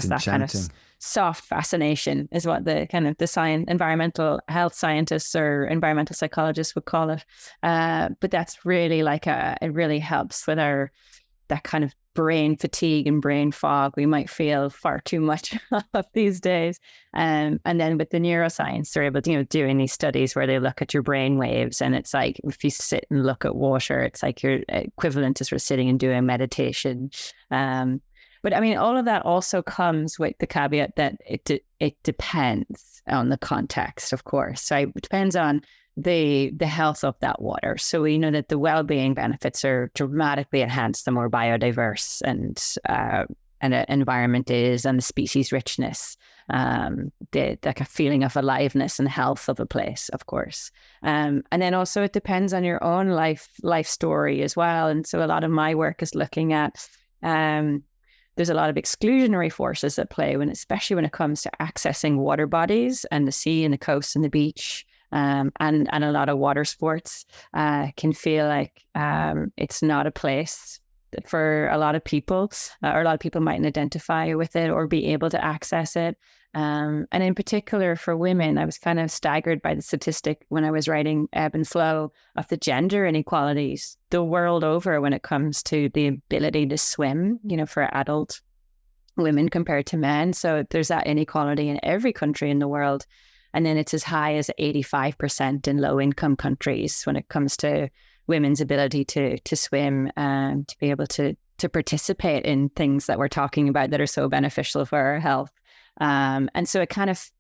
that kind of soft fascination, is what the kind of the environmental health scientists or environmental psychologists would call it. But that's really it really helps with that kind of brain fatigue and brain fog we might feel far too much of these days. And then with the neuroscience, they're able to, doing these studies where they look at your brain waves, and it's like, if you sit and look at water, it's like you're equivalent to sort of sitting and doing meditation. But I mean, all of that also comes with the caveat that it depends on the context, of course. So it depends on the health of that water. So we know that the well-being benefits are dramatically enhanced the more biodiverse and an environment is, and the species richness, the like a feeling of aliveness and health of a place, of course. And then also it depends on your own life story as well. And so a lot of my work is looking at there's a lot of exclusionary forces at play, especially when it comes to accessing water bodies and the sea and the coast and the beach, and a lot of water sports can feel like it's not a place for a lot of people, or a lot of people mightn't identify with it or be able to access it. And in particular for women, I was kind of staggered by the statistic when I was writing Ebb and Flow of the gender inequalities the world over when it comes to the ability to swim, for adult women compared to men. So there's that inequality in every country in the world. And then it's as high as 85% in low income countries when it comes to women's ability to swim and to be able to participate in things that we're talking about that are so beneficial for our health. And so it kind of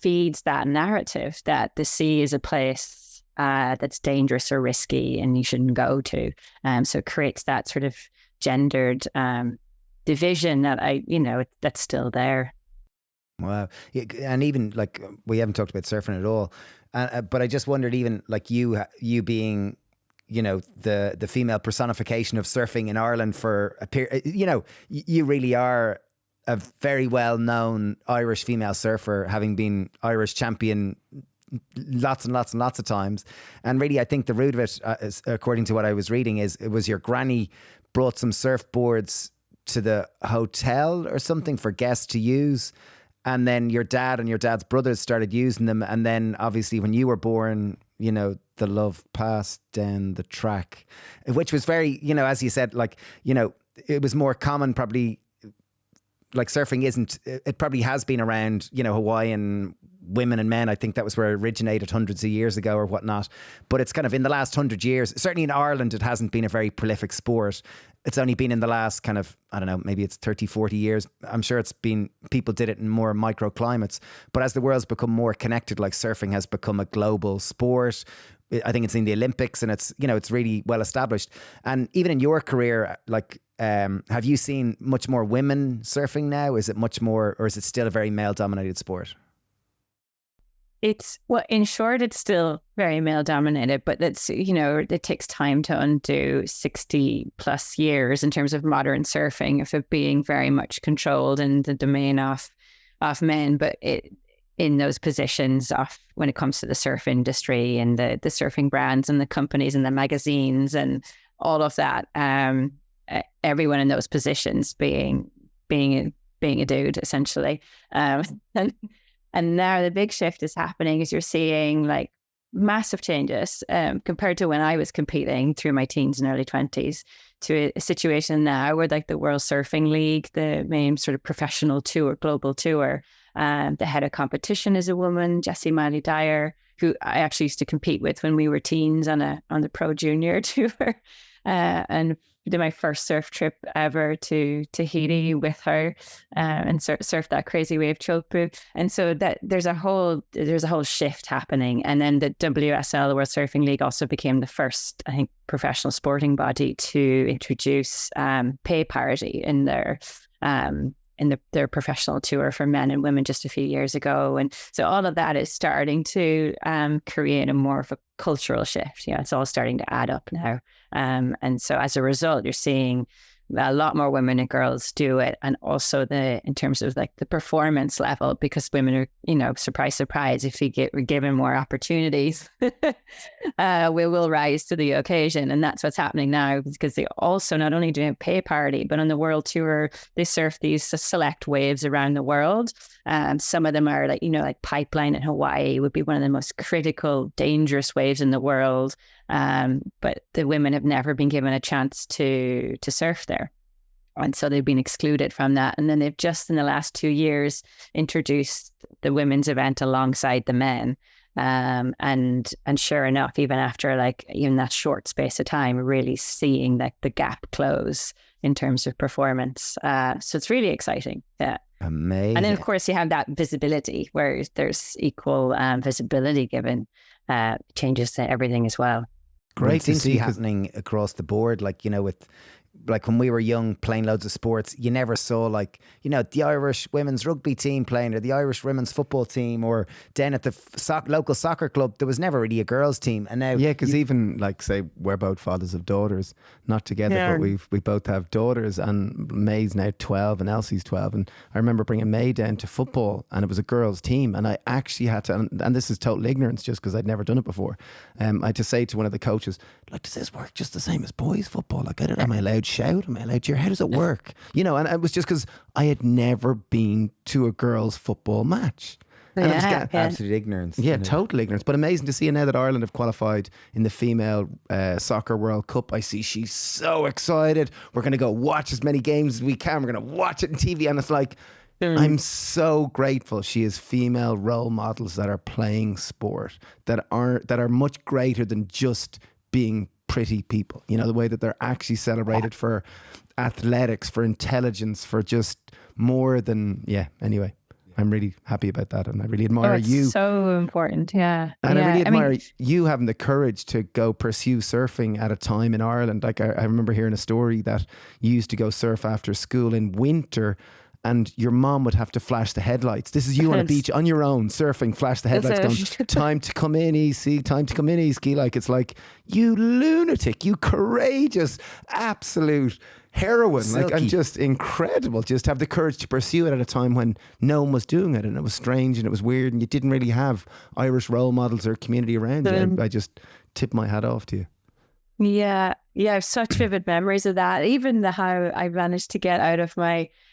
feeds that narrative that the sea is a place that's dangerous or risky and you shouldn't go to. So it creates that sort of gendered division that that's still there. Wow. And even like, we haven't talked about surfing at all, but I just wondered, even like you being, the female personification of surfing in Ireland for a period, you really are a very well-known Irish female surfer, having been Irish champion lots and lots and lots of times. And really, I think the root of it, according to what I was reading, is it was your granny brought some surfboards to the hotel or something for guests to use. And then your dad and your dad's brothers started using them. And then obviously when you were born, the love passed down the track, which was very, as you said, like, it was more common probably, like surfing it probably has been around, Hawaiian women and men. I think that was where it originated hundreds of years ago or whatnot. But it's kind of in the last 100 years, certainly in Ireland, it hasn't been a very prolific sport. It's only been in the last kind of, I don't know, maybe it's 30, 40 years. I'm sure people did it in more microclimates. But as the world's become more connected, like surfing has become a global sport. I think it's in the Olympics and it's, it's really well established. And even in your career, like, have you seen much more women surfing now? Is it much more, or is it still a very male dominated sport? In short, it's still very male dominated, but that's, it takes time to undo 60 plus years in terms of modern surfing of it being very much controlled in the domain of men. But in those positions when it comes to the surf industry and the surfing brands and the companies and the magazines and all of that, everyone in those positions being a dude, essentially. And now the big shift is happening as you're seeing like massive changes compared to when I was competing through my teens and early 20s to a situation now where like the World Surfing League, the main sort of professional tour, global tour, the head of competition is a woman, Jessie Miley Dyer, who I actually used to compete with when we were teens on the Pro Junior tour. And did my first surf trip ever to Tahiti with her and surf that crazy wave Chopu. And so that there's a whole shift happening. And then the WSL, the World Surfing League, also became the first, I think, professional sporting body to introduce pay parity in their professional tour for men and women just a few years ago. And so all of that is starting to create a more of a cultural shift. It's all starting to add up now. And so as a result, you're seeing a lot more women and girls do it. And also in terms of like the performance level, because women are, surprise, surprise, if we're given more opportunities, we will rise to the occasion. And that's what's happening now, because they also not only do pay parity, but on the world tour, they surf these select waves around the world. Some of them are like Pipeline in Hawaii would be one of the most critical, dangerous waves in the world. But the women have never been given a chance to surf there. And so they've been excluded from that. And then they've just in the last 2 years introduced the women's event alongside the men. And sure enough, even after even that short space of time, really seeing the gap close in terms of performance. So it's really exciting. Yeah. Amazing. And then of course you have that visibility where there's equal visibility given, changes to everything as well. Great. It seems to be happening across the board, with when we were young playing loads of sports, you never saw the Irish women's rugby team playing or the Irish women's football team, or then at the local soccer club, there was never really a girls team. And now, yeah, because even say we're both fathers of daughters, not together, but we both have daughters, and May's now 12 and Elsie's 12. And I remember bringing May down to football, and it was a girls' team, and I actually had to, and this is total ignorance, just because I'd never done it before. I had to say to one of the coaches, does this work just the same as boys' football? Am I allowed shout them out loud to your, how does it work? You know, and it was just because I had never been to a girls' football match. And absolute ignorance. Yeah, total ignorance. But amazing to see now that Ireland have qualified in the female soccer World Cup. I see she's so excited. We're going to go watch as many games as we can. We're going to watch it on TV. And it's like, I'm so grateful she has female role models that are playing sport, that are much greater than just being pretty people. You know, the way that they're actually celebrated for athletics, for intelligence, for just more than, anyway. I'm really happy about that, and I really admire you. So important, yeah. And I really admire you having the courage to go pursue surfing at a time in Ireland. Like I remember hearing a story that you used to go surf after school in winter, and your mom would have to flash the headlights. This is you on a beach on your own, surfing, flash the headlights, going, time to come in, Easkey, time to come in, Easkey. Like, it's like, you lunatic, you courageous, absolute heroine. Silky. Like, I'm just incredible. Just have the courage to pursue it at a time when no one was doing it, and it was strange and it was weird, and you didn't really have Irish role models or community around you. I just tip my hat off to you. Yeah, I have such vivid memories of that. Even how I managed to get out of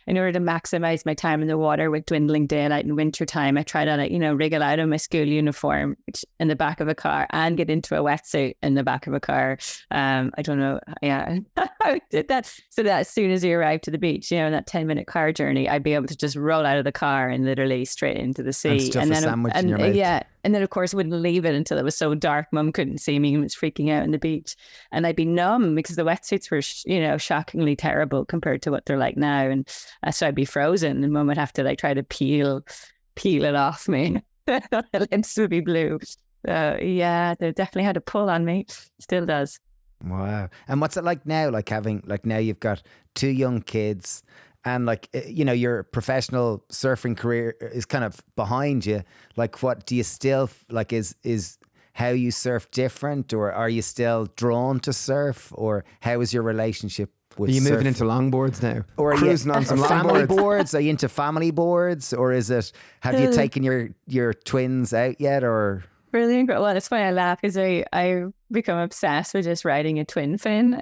in order to maximize my time in the water with dwindling daylight in winter time, I tried to, wriggle out of my school uniform in the back of a car and get into a wetsuit in the back of a car. I don't know. Yeah, I did that so that as soon as you arrive to the beach, in that 10-minute car journey, I'd be able to just roll out of the car and literally straight into the sea. And stuff a sandwich in your mouth. Yeah. And then, of course, wouldn't leave it until it was so dark. Mum couldn't see me and was freaking out on the beach. And I'd be numb because the wetsuits were, shockingly terrible compared to what they're like now. And so I'd be frozen, and Mum would have to try to peel it off me. The lips would be blue. They definitely had a pull on me. Still does. Wow. And what's it like now? Like having, now you've got 2 young kids, and your professional surfing career is kind of behind you. Like, what do you still is how you surf different, or are you still drawn to surf, or how is your relationship with surf? Are you moving into longboards now? Or are cruising on some family longboards? boards? Are you into family boards, or is it, have you taken your twins out yet, or? Brilliant. Well, it's funny, I laugh because I become obsessed with just riding a twin fin.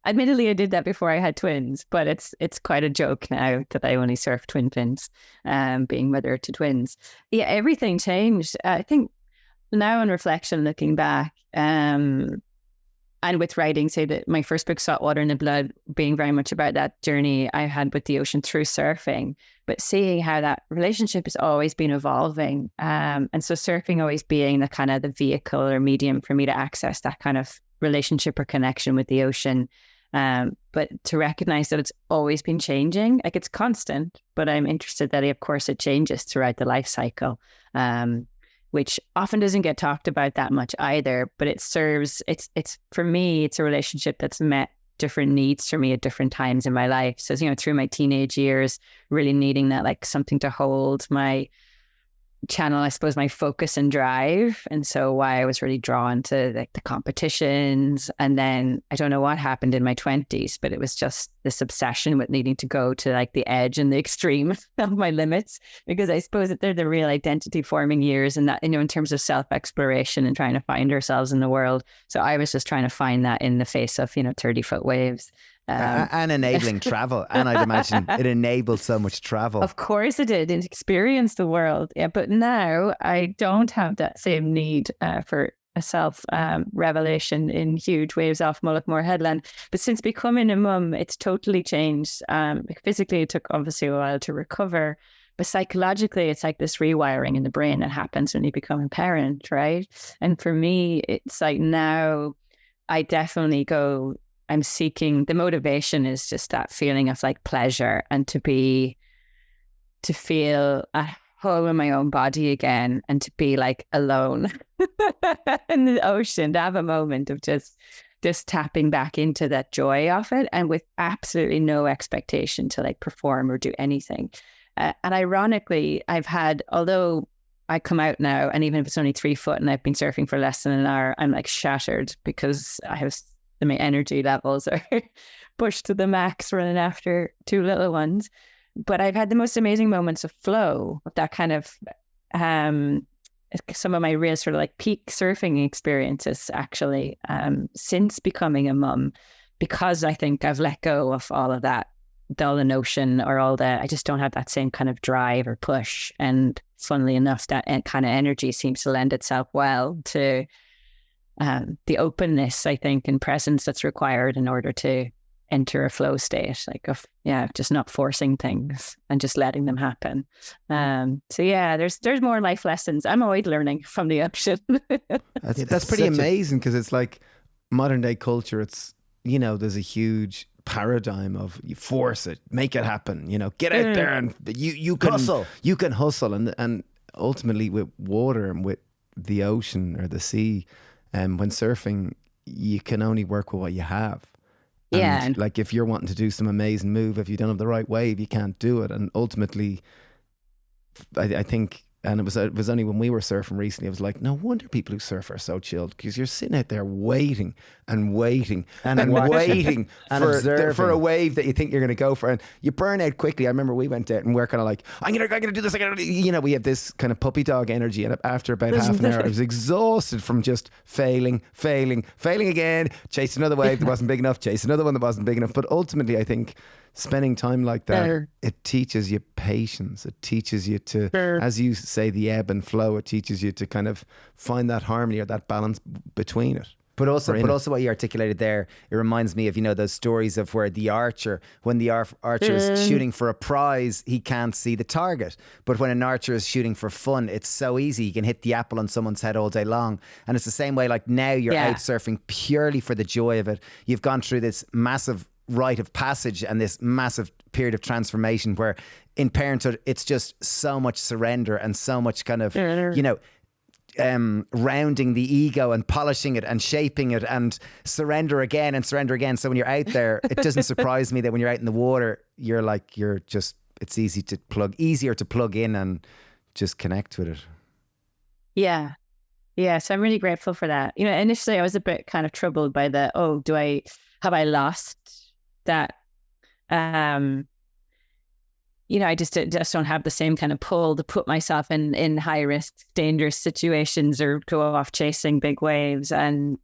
Admittedly, I did that before I had twins, but it's quite a joke now that I only surf twin fins, being mother to twins. Yeah, everything changed. I think now on reflection, looking back, and with writing, say that my first book, Saltwater in the Blood, being very much about that journey I had with the ocean through surfing, but seeing how that relationship has always been evolving. And so surfing always being the kind of the vehicle or medium for me to access that kind of relationship or connection with the ocean. But to recognize that it's always been changing, like it's constant, but I'm interested that of course it changes throughout the life cycle. Which often doesn't get talked about that much either, but it serves, it's for me, it's a relationship that's met different needs for me at different times in my life. So, through my teenage years, really needing that, something to hold my channel, I suppose, my focus and drive. And so why I was really drawn to the competitions. And then I don't know what happened in my 20s, but it was just this obsession with needing to go to the edge and the extreme of my limits, because I suppose that they're the real identity forming years, and that, in terms of self-exploration and trying to find ourselves in the world. So I was just trying to find that in the face of, 30-foot waves. And enabling travel. And I'd imagine it enabled so much travel. Of course it did. It experienced the world. Yeah, but now I don't have that same need for a self-revelation in huge waves off Mullaghmore Headland. But since becoming a mum, it's totally changed. Physically, it took obviously a while to recover. But psychologically, it's like this rewiring in the brain that happens when you become a parent, right? And for me, it's like now I definitely go... I'm seeking, the motivation is just that feeling of pleasure, and to feel at home in my own body again, and to be alone in the ocean, to have a moment of just tapping back into that joy of it, and with absolutely no expectation to perform or do anything. And ironically, I've had, although I come out now, and even if it's only 3 foot and I've been surfing for less than an hour, I'm shattered because my energy levels are pushed to the max running after 2 little ones. But I've had the most amazing moments of flow, of that kind of some of my real sort of peak surfing experiences actually, since becoming a mum, because I think I've let go of all of that, all the notion or I just don't have that same kind of drive or push. And funnily enough, that kind of energy seems to lend itself well to the openness, I think, and presence that's required in order to enter a flow state, like of just not forcing things and just letting them happen. So yeah, there's more life lessons. I'm always learning from the ocean. That's pretty amazing, because it's like modern day culture. It's, there's a huge paradigm of you force it, make it happen, get out there and you can hustle. You can hustle, and ultimately with water and with the ocean or the sea, when surfing, you can only work with what you have. And like if you're wanting to do some amazing move, if you don't have the right wave, you can't do it. And ultimately, I think, and it was only when we were surfing recently, I was like, no wonder people who surf are so chilled, because you're sitting out there waiting and waiting and waiting for a wave that you think you're going to go for, and you burn out quickly. I remember we went out and we're kind of like, I'm gonna do this. We have this kind of puppy dog energy, and after about half an hour, I was exhausted from just failing again, chase another wave that wasn't big enough, chase another one that wasn't big enough. But ultimately, I think spending time like that, it teaches you patience. It teaches you to, as you say, the ebb and flow. It teaches you to kind of find that harmony or that balance between it. But also what you articulated there, it reminds me of, those stories of where the archer, when the archer is shooting for a prize, he can't see the target. But when an archer is shooting for fun, it's so easy. You can hit the apple on someone's head all day long. And it's the same way, like now you're out surfing purely for the joy of it. You've gone through this massive rite of passage and this massive period of transformation where in parenthood, it's just so much surrender and so much kind of, rounding the ego and polishing it and shaping it and surrender again and surrender again. So when you're out there, it doesn't surprise me that when you're out in the water, it's easier to plug in and just connect with it. Yeah. Yeah. So I'm really grateful for that. Initially I was a bit kind of troubled by have I lost that? I just don't have the same kind of pull to put myself in high risk, dangerous situations or go off chasing big waves. And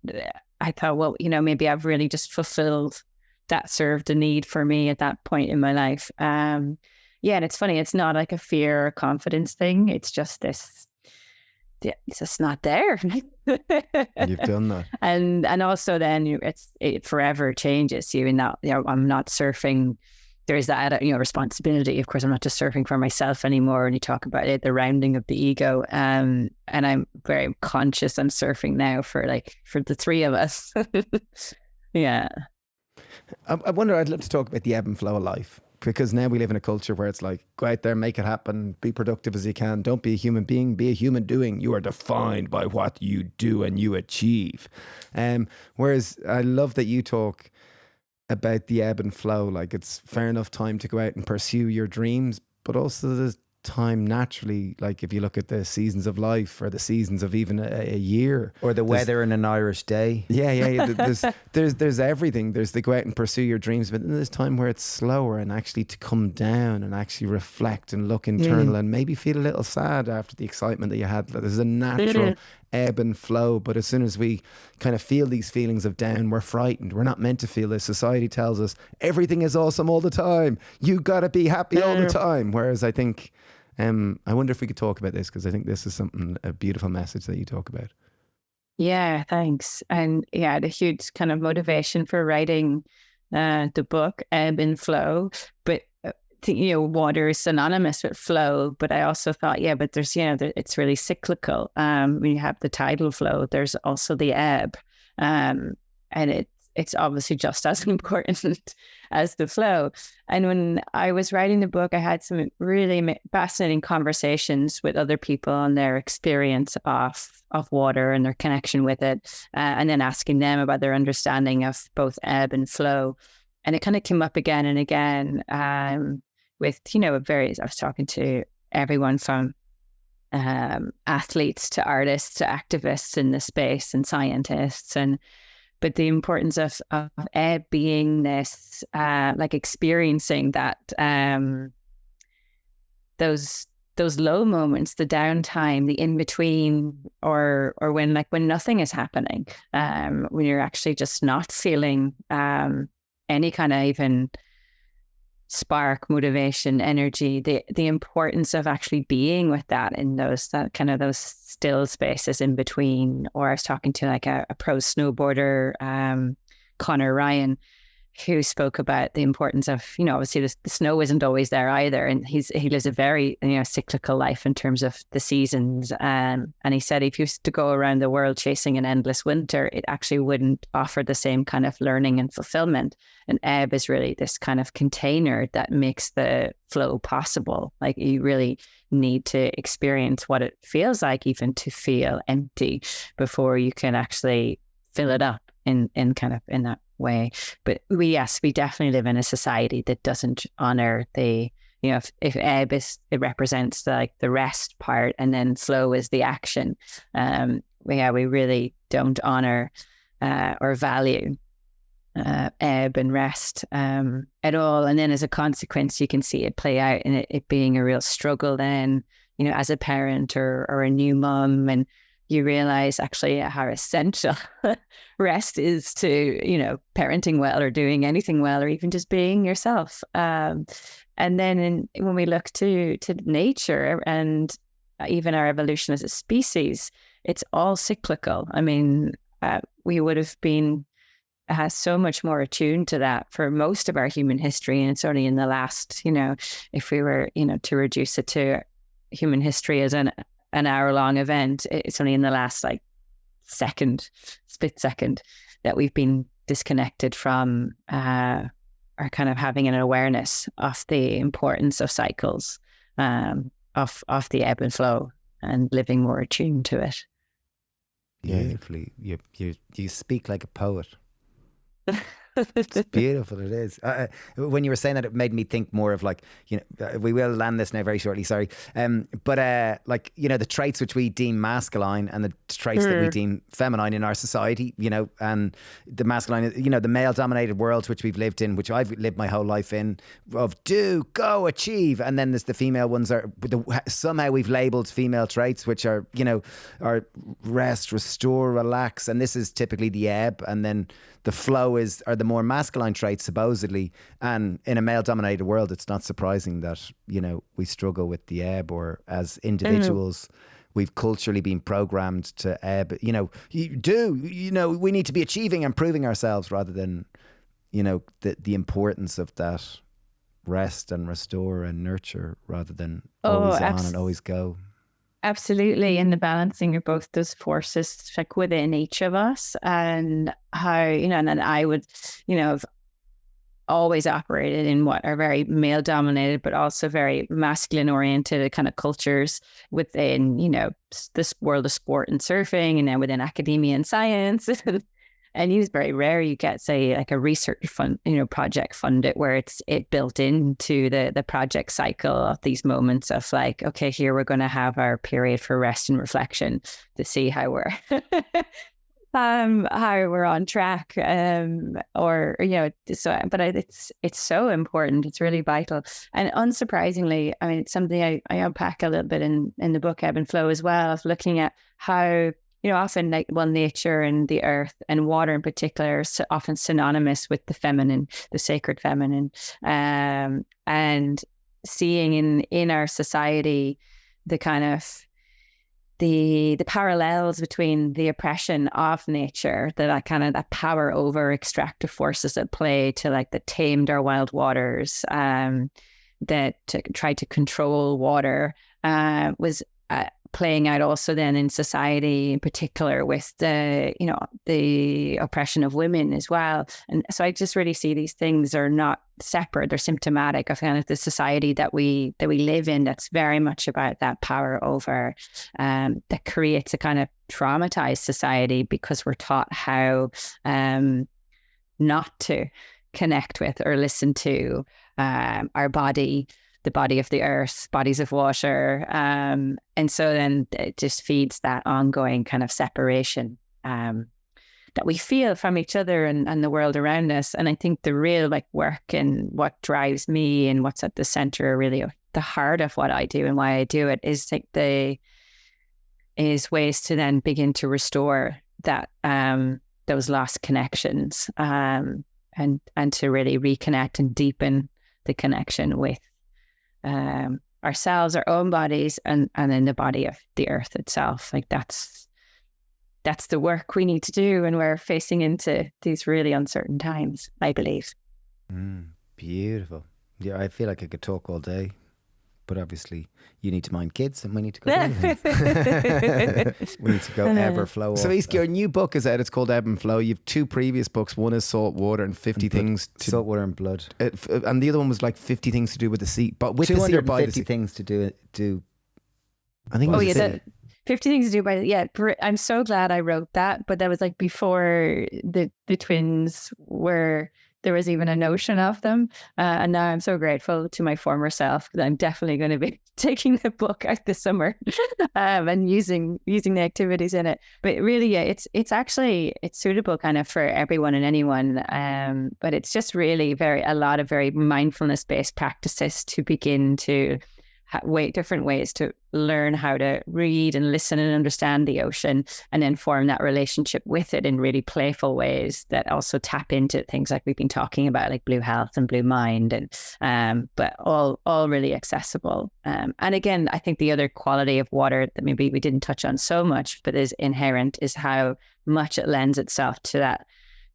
I thought, well, maybe I've really just fulfilled that served a need for me at that point in my life. And it's funny, it's not like a fear or confidence thing. It's just this, it's just not there. You've done that. And also then it forever changes you in that, I'm not surfing. There's that, responsibility. Of course, I'm not just surfing for myself anymore. And you talk about it, the rounding of the ego. And I'm very conscious I'm surfing now for the three of us. Yeah. I wonder, I'd love to talk about the ebb and flow of life, because now we live in a culture where it's like, go out there, make it happen, be productive as you can. Don't be a human being, be a human doing. You are defined by what you do and you achieve. Whereas I love that you talk about the ebb and flow. Like, it's fair enough time to go out and pursue your dreams, but also there's time naturally, like if you look at the seasons of life or the seasons of even a year, or the weather in an Irish day. Yeah. There's everything. There's the go out and pursue your dreams, but then there's time where it's slower, and actually to come down and actually reflect and look internal and maybe feel a little sad after the excitement that you had. There's a natural ebb and flow, but as soon as we kind of feel these feelings of down, we're frightened. We're not meant to feel this. Society tells us everything is awesome all the time. You got to be happy all the time. Whereas I think, I wonder if we could talk about this, because I think this is a beautiful message that you talk about. Yeah, thanks. And the huge kind of motivation for writing the book, Ebb and Flow. But water is synonymous with flow. But I also thought, but there's, it's really cyclical. When you have the tidal flow, there's also the ebb. And it's obviously just as important as the flow. And when I was writing the book, I had some really fascinating conversations with other people on their experience of water and their connection with it, and then asking them about their understanding of both ebb and flow. And it kind of came up again and again with, I was talking to everyone from athletes to artists to activists in the space and scientists, but the importance of ebb being this, like experiencing that, those those low moments, the downtime, the in between, or when nothing is happening, when you're actually just not feeling any kind of even spark, motivation, energy, the importance of actually being with that in those still spaces in between. Or I was talking to like a pro snowboarder, Connor Ryan, who spoke about the importance of, obviously the snow isn't always there either. And he lives a very, cyclical life in terms of the seasons. And he said if he used to go around the world chasing an endless winter, it actually wouldn't offer the same kind of learning and fulfillment. And ebb is really this kind of container that makes the flow possible. Like you really need to experience what it feels like even to feel empty before you can actually fill it up in that way. But we definitely live in a society that doesn't honor the, if ebb it represents the rest part, and then flow is the action. We really don't honor or value ebb and rest at all. And then as a consequence, you can see it play out in it being a real struggle then, as a parent or a new mom, and you realize actually how essential rest is to, parenting well or doing anything well, or even just being yourself. And then when we look to nature and even our evolution as a species, it's all cyclical. I mean, we would have been so much more attuned to that for most of our human history. And it's only in the last, if we were, to reduce it to human history as an hour-long event, it's only in the last split second that we've been disconnected from or kind of having an awareness of the importance of cycles, of the ebb and flow, and living more attuned to it. Beautifully. You speak like a poet. It's beautiful. It is. When you were saying that, it made me think more of we will land this now very shortly. Sorry, but the traits which we deem masculine and the traits that we deem feminine in our society, and the masculine, the male-dominated world which we've lived in, which I've lived my whole life in, of do, go, achieve, and then there's the female ones somehow we've labelled female traits which are are rest, restore, relax, and this is typically the ebb, and then the flow are the more masculine traits, supposedly. And in a male-dominated world, it's not surprising that, we struggle with the ebb, or as individuals, we've culturally been programmed to ebb. We need to be achieving and proving ourselves rather than, the importance of that rest and restore and nurture rather than always on and always go. Absolutely. And the balancing of both those forces within each of us, and how, and then I would, have always operated in what are very male dominated, but also very masculine oriented kind of cultures within, this world of sport and surfing, and then within academia and science. And it's very rare you get, say, like a research fund, project funded, where it built into the project cycle of these moments of okay, here we're going to have our period for rest and reflection to see how we're on track, but it's so important. It's really vital, and unsurprisingly, I mean, it's something I unpack a little bit in the book Ebb and Flow as well, of looking at how, often nature and the earth and water in particular are often synonymous with the feminine, the sacred feminine, and seeing in our society the kind of the parallels between the oppression of nature, that power over extractive forces at play to that tamed our wild waters, that try to control water, was playing out also then in society, in particular with the oppression of women as well. And so I just really see these things are not separate; they're symptomatic of kind of the society that we live in. That's very much about that power over, that creates a kind of traumatized society because we're taught how not to connect with or listen to our body, the body of the earth, bodies of water. And so then it just feeds that ongoing kind of separation that we feel from each other and the world around us. And I think the real work and what drives me and what's at the center really of the heart of what I do and why I do it is is ways to then begin to restore that those lost connections, and to really reconnect and deepen the connection with ourselves, our own bodies, and then the body of the earth itself. Like that's the work we need to do when we're facing into these really uncertain times, I believe. Beautiful. Yeah, I feel like I could talk all day, but obviously you need to mind kids and we need to go do things. We need to go ebb or flow. So Easkey, your new book is out. It's called Ebb and Flow. You have two previous books. One is Salt Water and 50 Things to... Salt Water and Blood. And the other one was like 50 Things to do with the sea. But with the sea or by the sea. 250 things to do. I think it was the 50 Things to Do by... Yeah, I'm so glad I wrote that. But that was like before the twins were... There was even a notion of them. And now I'm so grateful to my former self that I'm definitely going to be taking the book out this summer and using the activities in it. But really, yeah, it's actually suitable kind of for everyone and anyone. But it's just really a lot of very mindfulness-based practices to begin to different ways to learn how to read and listen and understand the ocean, and then form that relationship with it in really playful ways that also tap into things like we've been talking about, like blue health and blue mind, and but all really accessible. And again, I think the other quality of water that maybe we didn't touch on so much, but is inherent, is how much it lends itself to that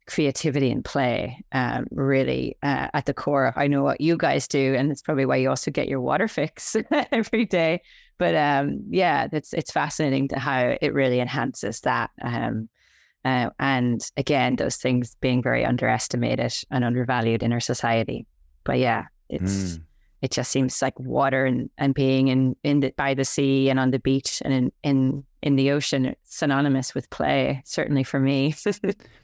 creativity and play, really at the core. I know what you guys do, and it's probably why you also get your water fix every day. But yeah, it's fascinating to how it really enhances that. And again, those things being very underestimated and undervalued in our society. But yeah, it just seems like water and being by the sea and on the beach and in the ocean, it's synonymous with play, certainly for me.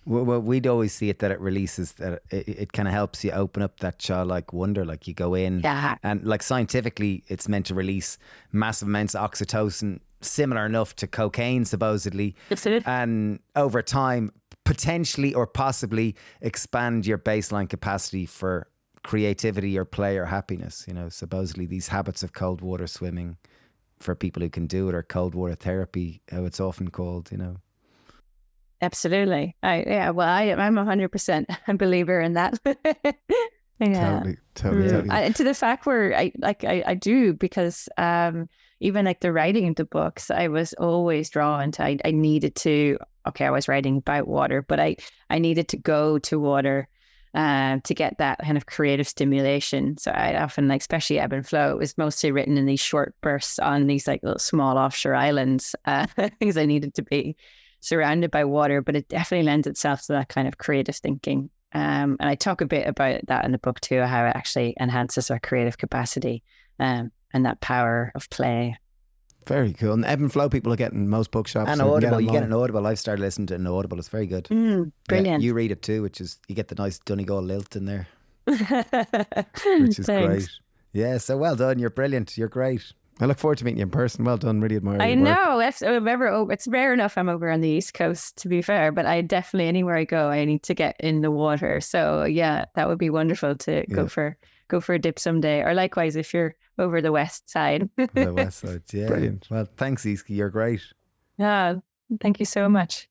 Well, we'd always see it that it releases, that it kind of helps you open up that childlike wonder. Like you go in and like scientifically it's meant to release massive amounts of oxytocin, similar enough to cocaine supposedly. And over time, potentially or possibly expand your baseline capacity for creativity or play or happiness. You know, supposedly these habits of cold water swimming for people who can do it, or cold water therapy, how it's often called, you know. Absolutely. I'm 100% a believer in that. Yeah. Totally. And to the fact where I do, because even like the writing of the books, I was always drawn to, I needed to, I was writing about water, but I needed to go to water to get that kind of creative stimulation. So I often, like, especially Ebb and Flow, it was mostly written in these short bursts on these like little small offshore islands, because I needed to be surrounded by water, but it definitely lends itself to that kind of creative thinking. And I talk a bit about that in the book too, how it actually enhances our creative capacity and that power of play. Very cool. And Ebb and Flow people are getting most bookshops. And Audible, you get an Audible. I've started listening to an Audible. It's very good. Brilliant. Yeah, you read it too, which is, you get the nice Donegal lilt in there, which is great. Yeah, so well done. You're brilliant. You're great. I look forward to meeting you in person. Well done. Really admire I your work. know. It's rare enough I'm over on the East Coast, to be fair, but I definitely, anywhere I go, I need to get in the water. So yeah, that would be wonderful to go for a dip someday. Or likewise, if you're over the west side. The west side, yeah. Brilliant. Well, thanks, Easkey. You're great. Yeah, thank you so much.